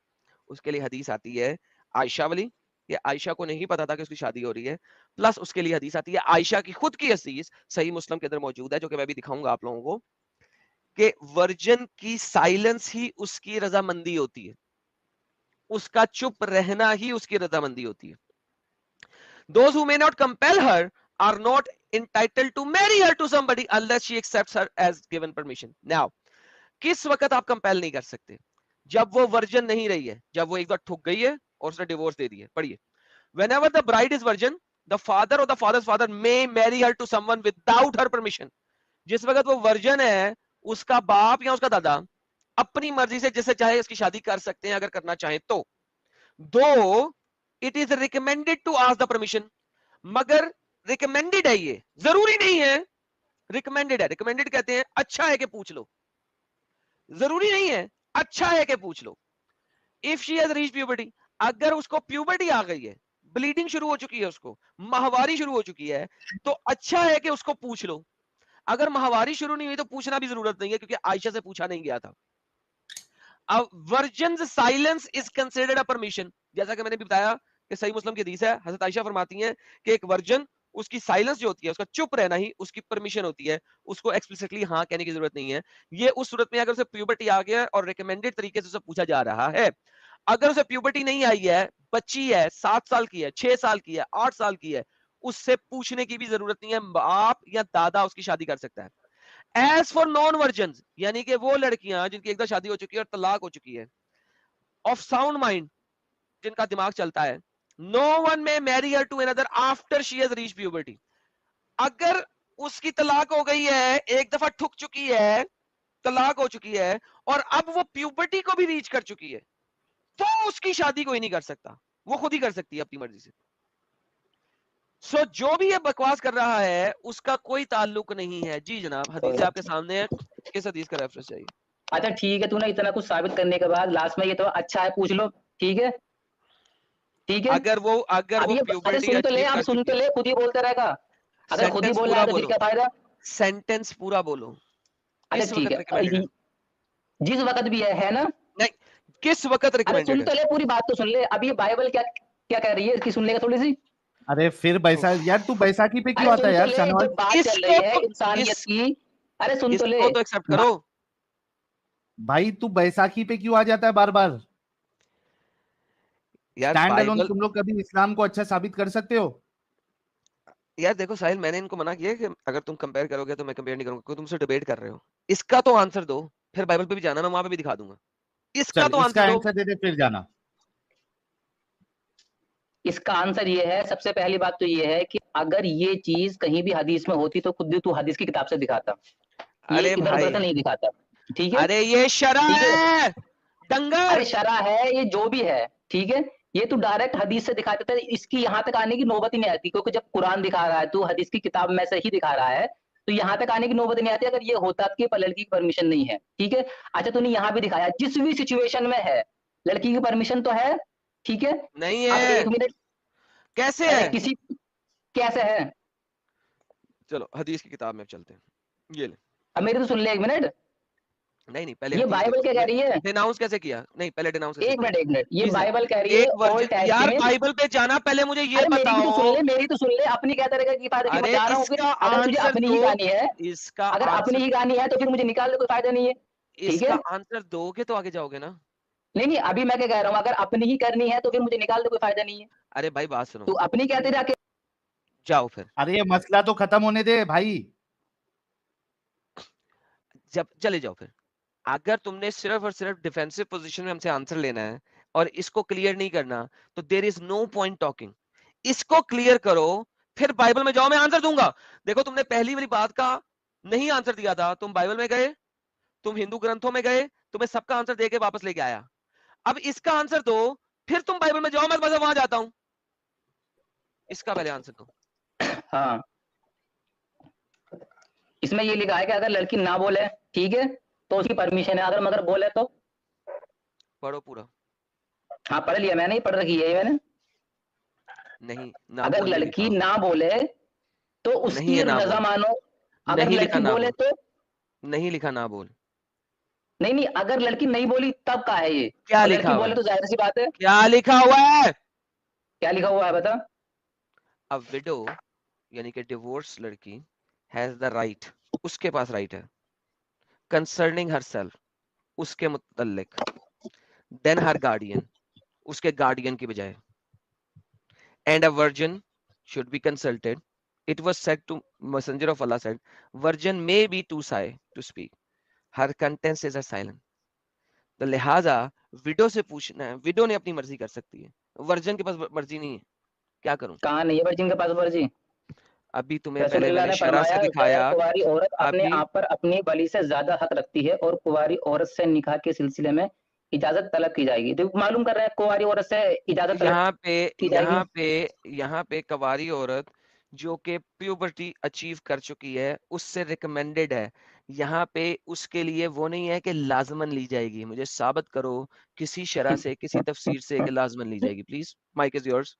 उसके लिए हदीस आती है आयशा वाली। ये आयशा को नहीं पता था कि उसकी शादी हो रही है, प्लस उसके लिए हदीस आती है आयशा की खुद की हदीस, सही मुस्लिम के अंदर मौजूद है, जो कि मैं भी दिखाऊंगा आप लोगों को, कि वर्जन की साइलेंस ही उसकी रजामंदी होती है, उसका चुप रहना ही उसकी रजामंदी होती है। Those who may not compel her are not entitled to marry her to somebody unless she accepts her as given permission. Now, किस वक्त आप कंपेल नहीं कर सकते? जब वो वर्जन नहीं रही है, जब वो एक बार ठुक गई है और उसने डिवोर्स दे दी है। पढ़िए, whenever the bride is virgin, the father or the father's father may marry her to someone without her permission. जिस वक्त वो वर्जन है, उसका बाप या उसका दादा अपनी मर्जी से जिससे चाहे उसकी शादी कर सकते हैं, अगर करना चाहे तो। दो it is recommended to ask the permission, मगर रिकमेंडेड है, ये जरूरी नहीं है, रिकमेंडेड है। रिकमेंडेड कहते हैं अच्छा है कि पूछ लो, जरूरी नहीं है, अच्छा है कि पूछ लो। If she has reached puberty, अगर उसको प्यूबर्टी आ गई है, ब्लीडिंग शुरू हो चुकी है, उसको माहवारी शुरू हो चुकी है, तो अच्छा है कि उसको पूछ लो। अगर माहवारी शुरू नहीं हुई तो पूछना भी जरूरत नहीं है, क्योंकि आयशा से पूछा नहीं गया था। अब virgins silence is considered a permission, जैसा कि मैंने भी बताया कि सही मुस्लिम की हदीस है, हजरत आयशा फरमाती हैं कि एक वर्जन, उसकी साइलेंस जो होती है, उसका चुप रहना ही उसकी परमिशन होती है, उसको एक्सप्लिसिटली हाँ कहने की जरूरत नहीं है। ये उस सूरत में अगर उसे प्यूबर्टी आ गया और रिकमेंडेड तरीके से उसे पूछा जा रहा है। अगर उसे प्यूबर्टी नहीं आई है, बच्ची है, 7 साल की है, 6 साल की है, 8 साल की है, उससे पूछने की भी जरूरत नहीं है, बाप या दादा उसकी शादी कर सकता है। एज फॉर नॉन वर्जन, यानी कि वो लड़कियां जिनकी एक दफा शादी हो चुकी है और तलाक हो चुकी है, ऑफ साउंड माइंड, जिनका दिमाग चलता है, no one may marry her to another after she has reached puberty. अगर उसकी तलाक हो गई है, एक दफा ठुक चुकी है, तलाक हो चुकी है, और अब वो प्यूबर्टी को भी रीच कर चुकी है, तो उसकी शादी कोई नहीं कर सकता, वो खुद ही कर सकती है अपनी मर्जी से। सो जो भी ये बकवास कर रहा है उसका कोई ताल्लुक नहीं है। जी जनाब, हदीस आपके सामने है, किस हदीस का रेफरेंस चाहिए? अच्छा ठीक है, तूने इतना कुछ साबित करने के बाद लास्ट में ये तो अच्छा है पूछ लो, ठीक है ठीक है। अगर वो अब ये प्यूबर्टी सुन तो ले, अचीव अब कर सुन चुकी तो है, ले, खुद ही बोलता रहेगा। अगर खुद ही सेंटेंस बोल रहा पूरा है तो फिर बोलो, क्या फायदा। सेंटेंस पूरा बोलो। अच्छा किस ठीक वक्त रिकमेंडेड है? है, जिस वक्त भी है ना। नहीं, किस वक्त अरे रिकमेंडेड सुन है? तो ले, पूरी बात तो सुन ले। अब ये बाइबल क्या क्या कह रही है, इसकी सुन लेगा थोड़ी सी। अरे फिर यार तू बैसाखी पे क्यों अरे आता सुन है तो यार ले, शनिवार? जो बात चल रही इसको है तो इंसानियत इस की। अरे सुन तो ले इसको तो एक्सेप्ट करो। भाई तू बैसाखी पे क्यों आ जाता है बार बार? यार स्टैंड अलोन बाइबल, तुम लोग कभी इस्लाम को अच्छा साबित कर सकते हो? यार देखो साहिल, मैंने इनको मना किया कि अगर तुम कंपेयर करोगे तो मैं कंपेयर नहीं करूंगा, क्योंकि तुमसे डिबेट कर रहे हो। इसका तो आंसर दो, फिर बाइबल पे भी जाना, मैं वहां पे भी दिखा दूंगा। इसका चल तो इसका आंसर दो। आंसर दे दे फिर जाना। इसका आंसर ये है, सबसे पहली बात तो ये है कि अगर ये चीज कहीं भी हदीस में होती तो खुद तू हदीस की किताब से दिखाता, ये अरे इधर उधर भाई, से नहीं दिखाता। ठीक है अरे ये शरा ठीक है। है, दंगर। अरे शरा है, ये जो भी है ठीक है, ये तू डायरेक्ट हदीस से दिखा देता है, इसकी यहाँ तक आने की नौबत ही नहीं आती, क्योंकि जब कुरान दिखा रहा है तू हदीस की किताब में से ही दिखा रहा है, तो यहाँ तक आने की नौबत नहीं आती अगर ये होता कि लड़की की परमिशन नहीं है। ठीक है, अच्छा तूने यहाँ भी दिखाया, जिस भी सिचुएशन में है लड़की की परमिशन तो है। ठीक है, नहीं अब है, 1 मिनट। कैसे अरे है? किसी कैसे है, चलो हदीस की किताब में चलते हैं, ये ले। अब मेरी तो सुन ले 1 मिनट। नहीं नहीं, पहले ये हदीस बाइबल देखो क्या कह तुमने रही है, डिनाउंस कैसे किया। नहीं, पहले डिनाउंस कैसे 1 किया। मिनट 1 मिनट, ये प्लीज, बाइबल कह रही है एक ओल्ड वर्जन, यार टेस्टामेंट। बाइबल पे जाना, पहले मुझे ये अरे मेरी भी तो सुन बताओ। ले, मेरी तो सुन ले, अपनी क्या तरह की फायदा की अरे बता रहा हूँ। फिर इसका अगर तुझे आंसर अपनी दो, ही कहानी है, इसका अगर अपनी आंसर, ही कहानी है तो फिर मुझे निकाल दे, कोई फायदा नहीं है। ठीक इसका है, आंसर दोगे तो आगे जाओगे ना। नहीं नहीं, अभी मैं क्या कह रहा हूँ, अगर अपनी ही करनी है तो फिर मुझे निकाल दे, कोई फायदा नहीं है। अरे भाई बात सुनो, तू अपनी कहते रह के। जाओ फिर। अरे ये मसला तो खत्म होने दे भाई। जब चले जाओ फिर। अगर तुमने सिर्फ और सिर्फ डिफेंसिव पोजीशन में हमसे आंसर लेना है और इसको क्लियर नहीं करना, तो there is no point talking. इसको क्लियर करो, फिर बाइबल में जाओ, मैं आंसर दूंगा। देखो तुमने पहली वाली बात का नहीं आंसर दिया था, तुम बाइबल में गए, तुम हिंदू ग्रंथों में गए, तुम्हें सबका आंसर देके वापस लेके आया। अब इसका आंसर दो, फिर तुम बाइबल में जाओ, मैं बस वहां जाता हूं। इसका पहले आंसर दो। हाँ, इसमें ये लिखा है कि अगर लड़की ना बोले ठीक है तो उसकी परमिशन है, अगर मगर बोले तो। पढ़ो पूरा। हाँ पढ़ लिया मैंने, पढ़ रखी है मैंने। नहीं, ना अगर बोल नहीं लड़की लिखा। ना बोले तो नहीं उसकी है ना रजा बोल, मानो, अगर नहीं लिखा लड़की ना बोले बोल, तो। नहीं लिखा ना बोल। नहीं नहीं, अगर लड़की नहीं बोली तब का है ये, क्या और लिखा लड़की हुआ बोले है? तो जाहिर सी बात है। क्या लिखा हुआ है? क्या लिखा हुआ है बता। अ विडो, यानी कि डिवोर्स लड़की, हैज द राइट, उसके पास राइट है, कंसर्निंग हरसेल्फ, उसके मुतल्लिक, देन हर गार्डियन, उसके गार्डियन की बजाय, and a virgin should be consulted. It was said to messenger of Allah said, virgin may be too shy to speak. Her contents is a silent. तो लिहाजा window से पूछना है, window ने अपनी मर्जी कर सकती है, वर्जन के पास मर्जी नहीं है। क्या करूं? कहाँ नहीं है वर्जिन के पास वर्जी। अभी तुम्हें पहले रसूलुल्लाह मैंने ने शरा से फरमाया गैर दिखाया। कुंवारी औरत अपने अभी आप पर अपनी बली से ज्यादा हक रखती है और कुंवारी औरत से निकाह के सिलसिले में इजाजत तलब की जाएगी। तो मालूम कर रहे हैं कुंवारी औरत से इजाजत तलब यहाँ पे की जाएगी। यहाँ पे कवारी औरत जो कि प्यूबर्टी अचीव कर चुकी है उससे रिकमेंडेड है। यहाँ पे उसके लिए वो नहीं है कि लाजमन ली जाएगी। मुझे साबित करो किसी शरा से, किसी तफसीर से कि लाजमन ली जाएगी। Please, mike is yours.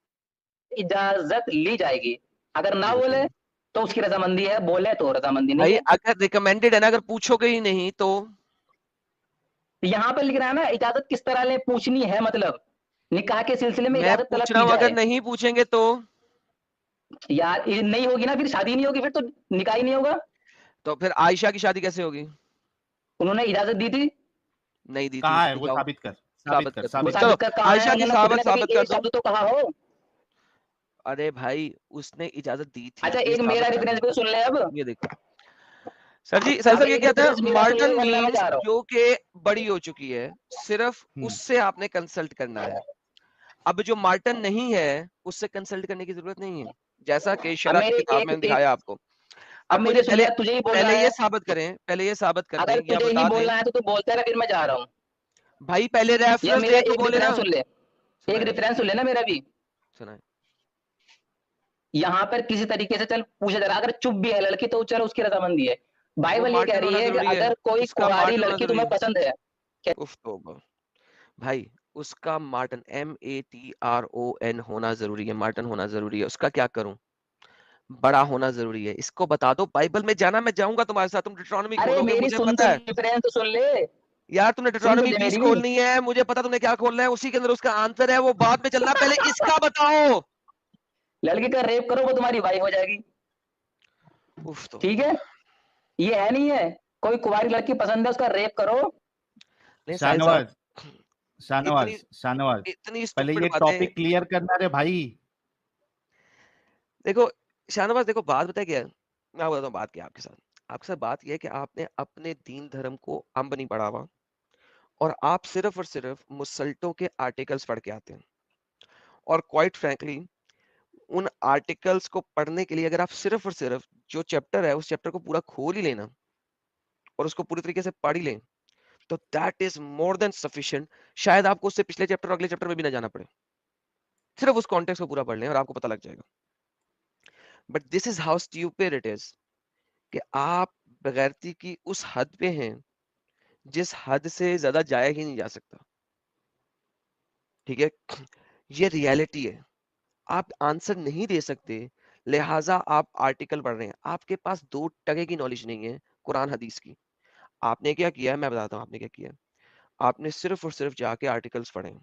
इजाजत ली जाएगी, अगर ना जी बोले बताइए तो उसकी रजामंदी है, बोले तो रजामंदी नहीं भाई। है। अगर रिकमेंडेड है ना, अगर पूछोगे ही नहीं तो यहाँ पे लिख रहा है ना इजाजत किस तरह ले पूछनी है, मतलब निकाह के सिलसिले में मैं इजाजत तलब पूछ रहा की हूँ, अगर जाए। नहीं पूछेंगे तो यार ये नहीं होगी ना, फिर शादी नहीं होगी, फिर तो निकाह ही नहीं होगा। फिर आयशा की शादी कैसे होगी? उन्होंने इजाजत दी थी। नहीं दी थी, कहाँ है वो? दिखाओ, साबित कर, साबित साबित कर, कर। वो साबित कर। चलो साबित कर कहाँ है, आयशा की उन्होंने खुद ने साबित कभी कर एक दो। शब्द तो कहा हो। अरे भाई, उसने इजाजत दी थी, अच्छा ये एक मेरा साबित कर रेफरेंस दो। भी सुन ले अब। ये देखो, सर जी, सर अब सर ये एक कहते हैं reference मेरा सुन मार्टन लो, वरना मैं मीन्स जा रहा हूँ। जो कि बड़ी हो चुकी है, सिर्फ हम्म। उससे आपने कंसल्ट करना है। अब जो मार्टन नहीं है उससे कंसल्ट करने की जरूरत नहीं है, जैसा कि अब शरा की मेरे किताब एक में एक दिखाया आपको। अब अब मेरे मुझे सुन पहले ले, तुझे ही बोलना पहले ये है। साबित करें, पहले ये साबित कर अगर दें या तुझे ही बता दें। बोलना है तो तू बोलता रह, फिर मैं जा रहा हूँ। भाई पहले या रेफरेंस मेरा दे तो एक बोले ना। रेफरेंस सुन ले, एक सुनाए रेफरेंस सुन लेना मेरा भी। सुनाए। यहाँ पर किसी तरीके से चल पूछा जा रहा, अगर चुप भी है लड़की तो चल उसकी रजामंदी है। वो बाइबल ये कह मार्टन रही होना है कि जरूरी है, अगर कोई उसका कुंवारी मार्टन होना लड़की जरूरी तुम्हें है। पसंद है, उफ तो भाई, उसका मार्टन MATRON होना जरूरी है, मार्टन होना जरूरी है। उसका क्या करूं? बड़ा होना जरूरी है। इसको बता दो। बाइबल में जाना, मैं जाऊंगा तुम्हारे साथ, तुम डिट्रोनॉमी अरे खोलोगे, मेरी मुझे सुन पता तो है रेफरेंस तो सुन ले, यार। तुमने सुन तो डिट्रोनॉमी ले 20 मेरी। खोलनी है, मुझे पता तुमने क्या खोलना है, उसी के अंदर उसका आंसर है, वो बाद में चलना, पहले इसका बताओ। लड़की का रेप करो वो तुम्हारी वाइफ हो जाएगी, उफ तो ठीक है? ये है नहीं है, कोई कुंवारी लड़की पसंद है उसका रेप करो। नहीं साहिल साहब, शाहनवाज शाहनवाज इतनी शाहनवाज इतनी पहले स्टूपिड ये बातें। टॉपिक क्लियर करना रे भाई। देखो शाहनवाज, देखो बात बताए क्या है, मैं आपको बताता हूँ बात क्या है आपके साथ। आपके साथ बात यह है कि आपने अपने दीन धर्म को अंब नहीं पढ़ा हुआ, और आप सिर्फ और सिर्फ मुसल्टों के आर्टिकल्स पढ़ के आते हैं। और क्वाइट फ्रैंकली, उन आर्टिकल्स को पढ़ने के लिए अगर आप सिर्फ और सिर्फ जो चैप्टर है उस चैप्टर को पूरा खोल ही लेना और उसको पूरी तरीके से पढ़ ही लें, तो that is more than sufficient. शायद आपको उससे पिछले चैप्टर और अगले चैप्टर में भी ना जाना पड़े, सिर्फ उस कॉन्टेक्स्ट को पूरा पढ़ लें और आपको पता लग जाएगा। But this is how stupid it is कि आप बगैरती की उस हद पे हैं जिस हद से ज्यादा जाया ही नहीं जा सकता। ठीक है, ये रियलिटी है। आप आंसर नहीं दे सकते, लिहाजा आप आर्टिकल पढ़ रहे हैं। आपके पास 2% की नॉलेज नहीं है कुरान हदीस की। आपने क्या किया है, मैं बताता हूँ आपने क्या किया है। आपने सिर्फ और सिर्फ जाके आर्टिकल्स पढ़े।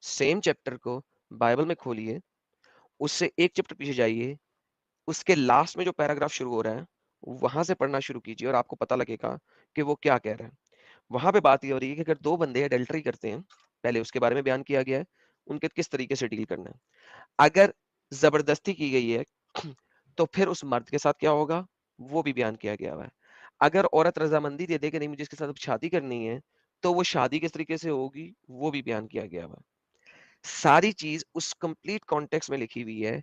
सेम चैप्टर को बाइबल में खोलिए, उससे एक चैप्टर पीछे जाइए, उसके लास्ट में जो पैराग्राफ शुरू हो रहा है वहां से पढ़ना शुरू कीजिए और आपको पता लगेगा कि वो क्या कह रहा है। वहां पे बात ये हो रही है कि अगर दो बंदे एडल्टरी करते हैं, पहले उसके बारे में बयान किया गया है, उनके किस तरीके से डील करना है। अगर जबरदस्ती की गई है तो फिर उस मर्द के साथ क्या होगा, वो भी बयान किया गया हुआ है। अगर औरत रजामंदी दे दे कि नहीं मुझे इसके साथ अब शादी करनी है, तो वो शादी किस तरीके से होगी, वो भी बयान किया गया हुआ है। सारी चीज उस कंप्लीट कॉन्टेक्स्ट में लिखी हुई है।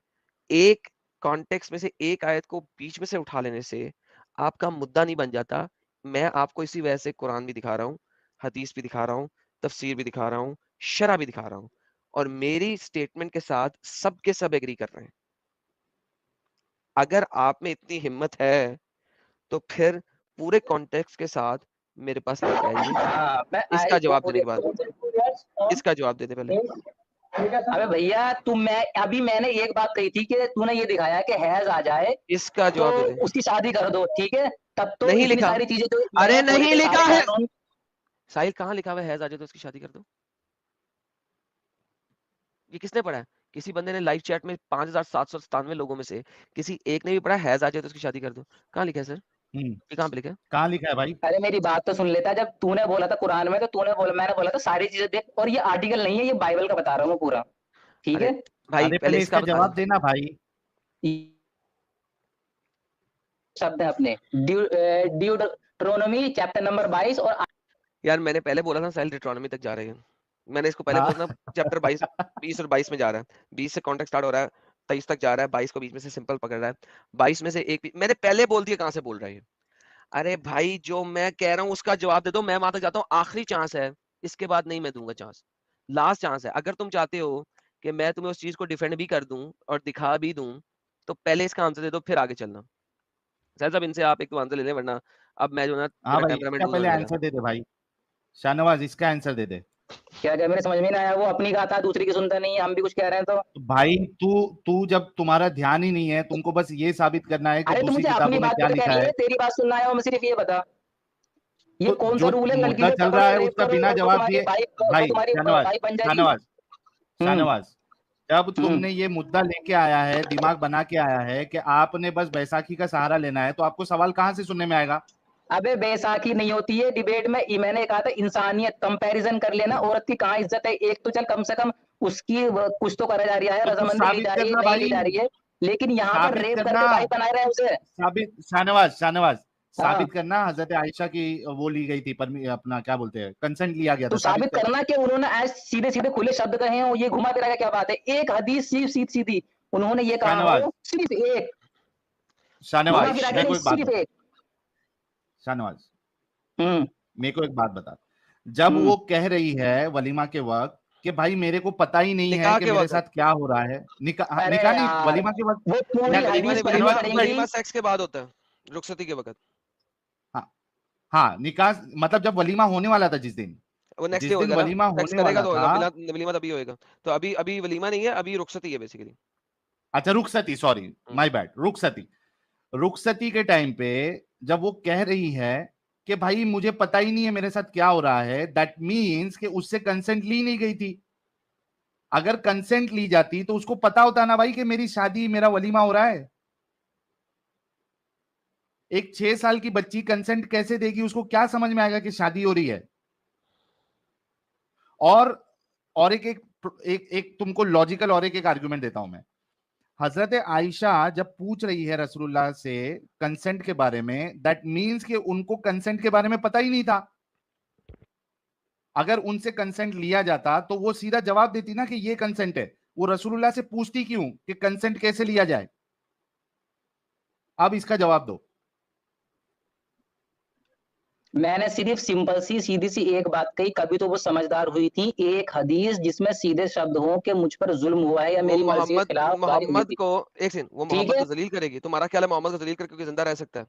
एक कॉन्टेक्स्ट में से एक आयत को बीच में से उठा लेने से आपका मुद्दा नहीं बन जाता। मैं आपको इसी वजह से कुरान भी दिखा रहा हूँ, हदीस भी दिखा रहा हूँ, तफसीर भी दिखा रहा हूँ, शरा भी दिखा रहा हूँ, और मेरी स्टेटमेंट के साथ सब के सब एग्री कर रहे हैं। अगर आप में इतनी हिम्मत है तो फिर पूरे कॉन्टेक्स्ट के साथ मेरे पास लेके आइए। हाँ, मैं इसका आई जवाब देने के बाद इसका जवाब दे दे पहले। अबे भैया अभी मैंने एक बात कही थी कि तूने ये दिखाया कि हैज आ जाए इसका तो जवाब दे दे। उसकी शादी कर दो, ठीक है? तब तो नहीं इतनी लिखा। सारी चीजें जो अरे मैंने बोले नहीं थे लिखा सारे है कानून। साहिल, कहाँ लिखा हुआ है हैज आ जाए तो उसकी शादी कर दो? ये किसने पढ़ा है? किसी बंदे ने लाइव चैट में 5797 लोगों में से किसी एक ने भी पढ़ा हैज आ जाए तो उसकी शादी कर दो? कहाँ लिखा है सर? ये कहाँ पे लिखा है? कहाँ लिखा है भाई? अरे मेरी बात तो सुन लेता, जब तूने बोला था कुरान में तो मैंने बोला था सारी चीजें देख, और ये आर्टिकल नहीं है, ये बाइबल का बता रहा हूँ मैं पूरा, ठीक अरे है? भाई अरे पहले पहले इसका इसका बता। जवाब देना भाई। शब्द है अपने ड्यूटरोनोमी चैप्टर नंबर 22 और यार मैंने पहले बोला था साहिल डिट्रोनॉमी तक जा रहे हैं। मैंने इसको पहले हाँ। बोला था चैप्टर 22 20 और 22 में जा रहा है। 20 से कॉन्टेक्स्ट स्टार्ट हो रहा है, 23 तक जा रहा है, 22 को बीच में से सिंपल पकड़ रहा है, 22 में से एक भी मैंने पहले बोल दिया। कहाँ से बोल रहा है? अरे भाई जो मैं कह रहा हूँ उसका जवाब दे दो। मैं वहां तक जाता हूँ, आखिरी चांस है, इसके बाद नहीं मैं दूंगा चांस, लास्ट चांस है। अगर तुम चाहते हो कि मैं तुम्हें उस चीज को डिफेंड भी कर दूं और दिखा भी दूं, तो पहले इसका आंसर दे दो, फिर आगे चलना। सर साहब इनसे आप एक तो आंसर ले लें, वरना अब मैं जो ना हाँ मेरा भाई, टेम्परामेंट इसका लूज पहले होने लगा। आंसर दे दे भाई। शाहनवाज इसका आंसर दे दे। क्या क्या मेरे समझ में नहीं आया, वो अपनी कहा था दूसरी की सुनता नहीं है, हम भी कुछ कह रहे हैं तो तो भाई तू तू जब तुम्हारा ध्यान ही नहीं है, तुमको बस ये साबित करना है कि अरे तू दूसरी मुझे अपनी किताबों में बात क्या पे लिखा करनी है, है, तेरी बात सुनना है, और मैं सिर्फ ये बता ये तो कौन सा जो रूल है, लड़की मुद्दा को चल पकड़ो रहा है रेप उसका करो बिना और वो जवाब तुम्हारी दिए। वो भाई तुम्हारी शाहनवाज वाइफ बन जाएगी। शाहनवाज शाहनवाज, जब हम्म। तुमने ये मुद्दा लेके आया है, दिमाग बना के आया है कि आपने बस बैसाखी का सहारा लेना है, तो आपको सवाल कहाँ से सुनने में आएगा? अबे बैसाखी नहीं होती है डिबेट में, मैंने कहा था इंसानियत, कंपैरिजन कर लेना, औरत की कहाँ इज्जत है, एक तो चल कम से कम उसकी कुछ तो करा जा रही है, तो तू रजामंदी ली साबित जा रही है, करना नहीं ली भाई, जा रही है, लेकिन यहाँ पर साबित रेप करना। करके वाइफ बना रहे हैं उसे। साबित शाहनवाज शाहनवाज साबित करना हजरत आयशा की वो ली गई थी, अपना क्या बोलते हैं, कंसेंट लिया गया था, तो साबित करना कि उन्होंने ऐसे सीधे सीधे खुले शब्द कहे हैं, ये घुमा फिरा के क्या बात है? एक हदीस सीधी उन्होंने ये कहा शाहनवाज, हो, सिर्फ एक, शाहनवाज घुमा फिरा मैं के कोई बात सिर्फ बता, एक। शाहनवाज हम्म मेरे को एक बात बता, जब वो कह रही है वलीमा के वक्त कि भाई मेरे को पता ही नहीं है निकाह कि के मेरे वक्त, साथ क्या हो रहा है, निकाह अरे निकाह नहीं, यार, वलीमा के वक्त, वो पूरी मैं वलीमा हदीस नहीं, पढ़नी वलीमा पड़ेगी। वलीमा सेक्स के बाद होता है, रुखसती के वक्त। हाँ हाँ, निकाह मतलब जब वलीमा होने वाला था, वो नेक्स्ट डे जिस दिन होएगा ना, वलीमा सेक्स होने करेगा वाला तो होएगा, था। वलीमा तभी होएगा। तो अभी अभी वलीमा नहीं है, अभी रुखसती है बेसिकली। अच्छा रुखसती, सॉरी माय बैड, रुखसती, रुखसती के टाइम पे जब वो कह रही है कि भाई मुझे पता ही नहीं है मेरे साथ क्या हो रहा है, दैट मीन्स कि उससे कंसेंट ली नहीं गई थी। अगर कंसेंट ली जाती तो उसको पता होता ना भाई कि मेरी शादी, मेरा वलीमा हो रहा है। एक 6 साल की बच्ची कंसेंट कैसे देगी? उसको क्या समझ में आएगा कि शादी हो रही है? और एक एक एक, एक तुमको लॉजिकल और एक आर्गुमेंट देता हूं मैं। हजरत आयशा जब पूछ रही है रसूलुल्लाह से कंसेंट के बारे में, दैट मीन्स कि उनको कंसेंट के बारे में पता ही नहीं था। अगर उनसे कंसेंट लिया जाता तो वो सीधा जवाब देती ना कि ये कंसेंट है। वो रसूलुल्लाह से पूछती क्यों कि कंसेंट कैसे लिया जाए? अब इसका जवाब दो। मैंने सिर्फ सिंपल सी सीधी सी एक बात कही, कभी तो वो समझदार हुई थी, एक हदीस जिसमें सीधे शब्द हो कि मुझ पर जुल्म हुआ है या वो मेरी मर्जी के खिलाफ गाली हुई मोहम्मद थी। को, एक सेकंड, वो ठीक मोहम्मद है, को जलील करेगी? तुम्हारा ख्याल है मोहम्मद को जलील करके कोई जिंदा रह सकता है?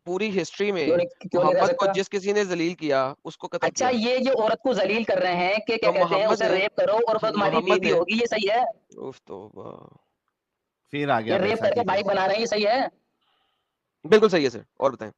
पूरी हिस्ट्री क्यों में क्यों नहीं रह मोहम्मद को सकता? जिस किसी ने जलील किया उसको कत्ल अच्छा, किया। ये जो औरत को जलील कर रहे हैं कि क्या तो कहते हैं, मोहम्मद उसे ने रेप करो और वो तुम्हारी मोहम्मद बीवी ने होगी, ये सही है? उफ, तो फिर आ ये गया रेप करके बैसाखी भाई का। बना रहे हैं, ये सही है? बिल्कुल सही है सर, और बताएं।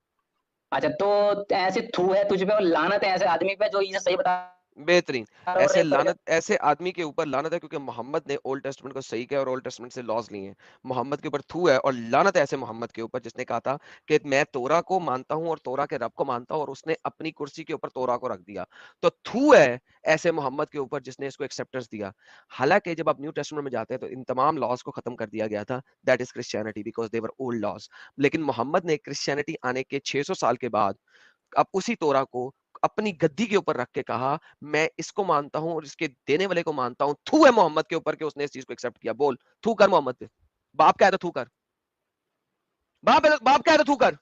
अच्छा, तो ऐसे थू है तुझ पे और लानत है ऐसे आदमी पे जो ये सही बता बेहतरीन। रहा है और ऐसे रेप करके। लानत, ऐसे आदमी के ऊपर लानत है, क्योंकि मोहम्मद ने ओल्ड टेस्टमेंट को सही किया और ओल्ड टेस्टमेंट से लॉज लिए हैं। मोहम्मद के ऊपर थू है, और लानत है ऐसे मोहम्मद के ऊपर जिसने कहा था कि मैं तोरा को मानता हूं और तोरा के रब को मानता हूं, और उसने अपनी कुर्सी के ऊपर तोरा को रख दिया। तो थू है ऐसे मोहम्मद के ऊपर जिसने इसको एक्सेप्टेंस दिया। हालांकि जब आप न्यू टेस्टमेंट में जाते हैं तो इन तमाम लॉज को खत्म कर दिया गया था, that is Christianity, because they were old laws. लेकिन मोहम्मद ने क्रिश्चियनिटी आने के 600 साल के बाद अब उसी तोरा को अपनी गद्दी के ऊपर रख के कहा, मैं इसको मानता हूं और इसके देने वाले को मानता हूं। थू है मोहम्मद के ऊपर कि उसने इस चीज को एक्सेप्ट किया। बोल, थू कर मोहम्मद पे। बाप क्या है तो थू कर। बाप क्या है तो थू कर।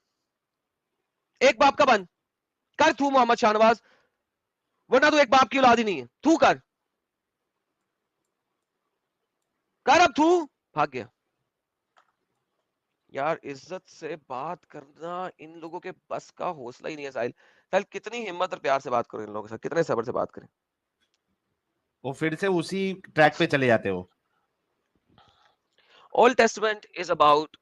एक बाप का बन कर थू मोहम्मद शाहनवाज, वरना तू एक बाप की औलाद ही नहीं है। थू कर अब थू। भाग गया। यार इज्जत से बात करना इन लोगों के बस का हौसला ही नहीं है। साहिल, साहिल कितनी हिम्मत और प्यार से बात करो इन लोगों के साथ, कितने सब्र से बात करें। वो फिर से उसी ट्रैक पे चले जाते हो। ओल्ड टेस्टमेंट इज अबाउट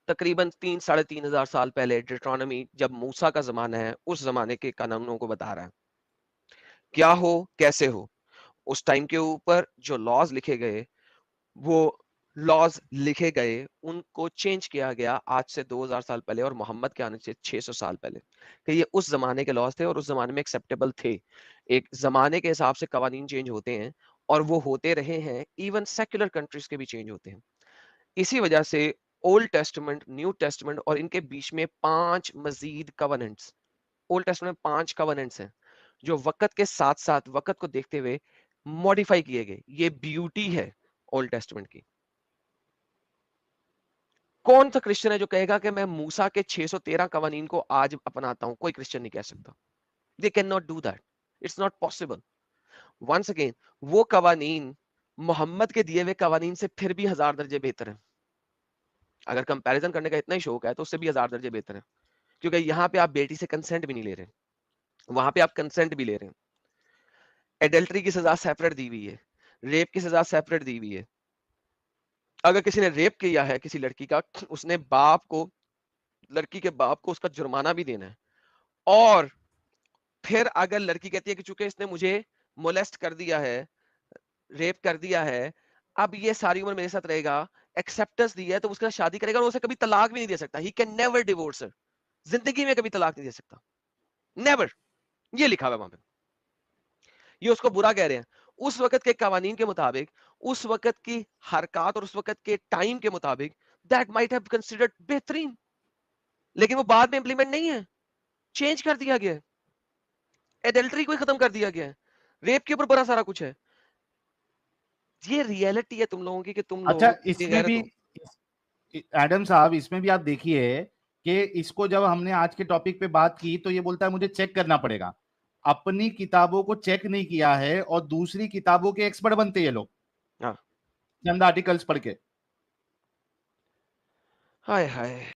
तकरीबन 3-3,500 साल पहले। डिट्रोनॉमी जब मूसा का जमाना है, उस जमाने के कानूनों को बता रहा है, क्या हो कैसे हो। उस टाइम के ऊपर जो लॉज लिखे गए, वो लॉज लिखे गए, उनको चेंज किया गया आज से 2000 साल पहले और मोहम्मद के आने से 600 साल पहले, कि ये उस जमाने के लॉज थे और उस जमाने में एक्सेप्टेबल थे। एक जमाने के हिसाब से कवानीन चेंज होते हैं, और वो होते रहे हैं। इवन सेक्युलर कंट्रीज के भी चेंज होते हैं। इसी वजह से ओल्ड टेस्टमेंट, न्यू टेस्टमेंट और इनके बीच में 5 मजीद कवनेंट्स, ओल्ड टेस्टमेंट में 5 कवनेंट्स हैं जो वक्त के साथ साथ, वक्त को देखते हुए मॉडिफाई किए गए। ये ब्यूटी है ओल्ड टेस्टमेंट की। कौन सा क्रिश्चियन है जो कहेगा कि मैं मूसा के 613 कवानीन को आज अपनाता हूं? कोई क्रिश्चियन नहीं कह सकता। They can not do that, it's not possible. Once again, वो कवानीन मोहम्मद के दिए हुए कवानीन से फिर भी 1000 दर्जे बेहतर है। अगर कंपैरिजन करने का इतना ही शौक है तो उससे भी 1000 दर्जे बेहतर है, क्योंकि यहाँ पे आप बेटी से कंसेंट भी नहीं ले रहे, वहां पे आप कंसेंट भी ले रहे हैं। एडल्ट्री की सजा सेपरेट दी हुई है, रेप की सजा सेपरेट दी हुई है। अगर किसी ने रेप किया है किसी लड़की का, उसने बाप को, लड़की के बाप को उसका जुर्माना भी देना है। और फिर अगर लड़की कहती है कि चूंकि इसने मुझे मोलेस्ट कर दिया है, रेप कर दिया है, अब ये सारी उम्र मेरे साथ रहेगा, एक्सेप्टेंस दी है, तो उसके साथ शादी करेगा और उसे कभी तलाक भी नहीं दे सकता। ही कैन नेवर डिवोर्स हर, जिंदगी में कभी तलाक नहीं दे सकता, नेवर। ये लिखा हुआ है वहां पे। ये उसको बुरा कह रहे हैं। उस वक्त के कवानीन के मुताबिक, उस वक्त की हरकत और उस वक्त के टाइम के मुताबिक, दैट माइट हैव कंसीडर्ड बेहतरीन। लेकिन वो बाद में इंप्लीमेंट नहीं है, चेंज कर दिया गया है, एडल्ट्री को ही खत्म कर दिया गया है, रेप के ऊपर बड़ा सारा कुछ है। ये रियलिटी है तुम लोगों की कि तुम अच्छा, लोग इसमें भी एडम साहब, इसमें भी आप देखिए कि इसको जब हमने आज के टॉपिक पे बात की तो ये बोलता है मुझे चेक करना पड़ेगा। अपनी किताबों को चेक नहीं किया है और दूसरी किताबों के एक्सपर्ट बनते ये लोग, हाँ। चंद आर्टिकल्स पढ़ के। हाय हाय।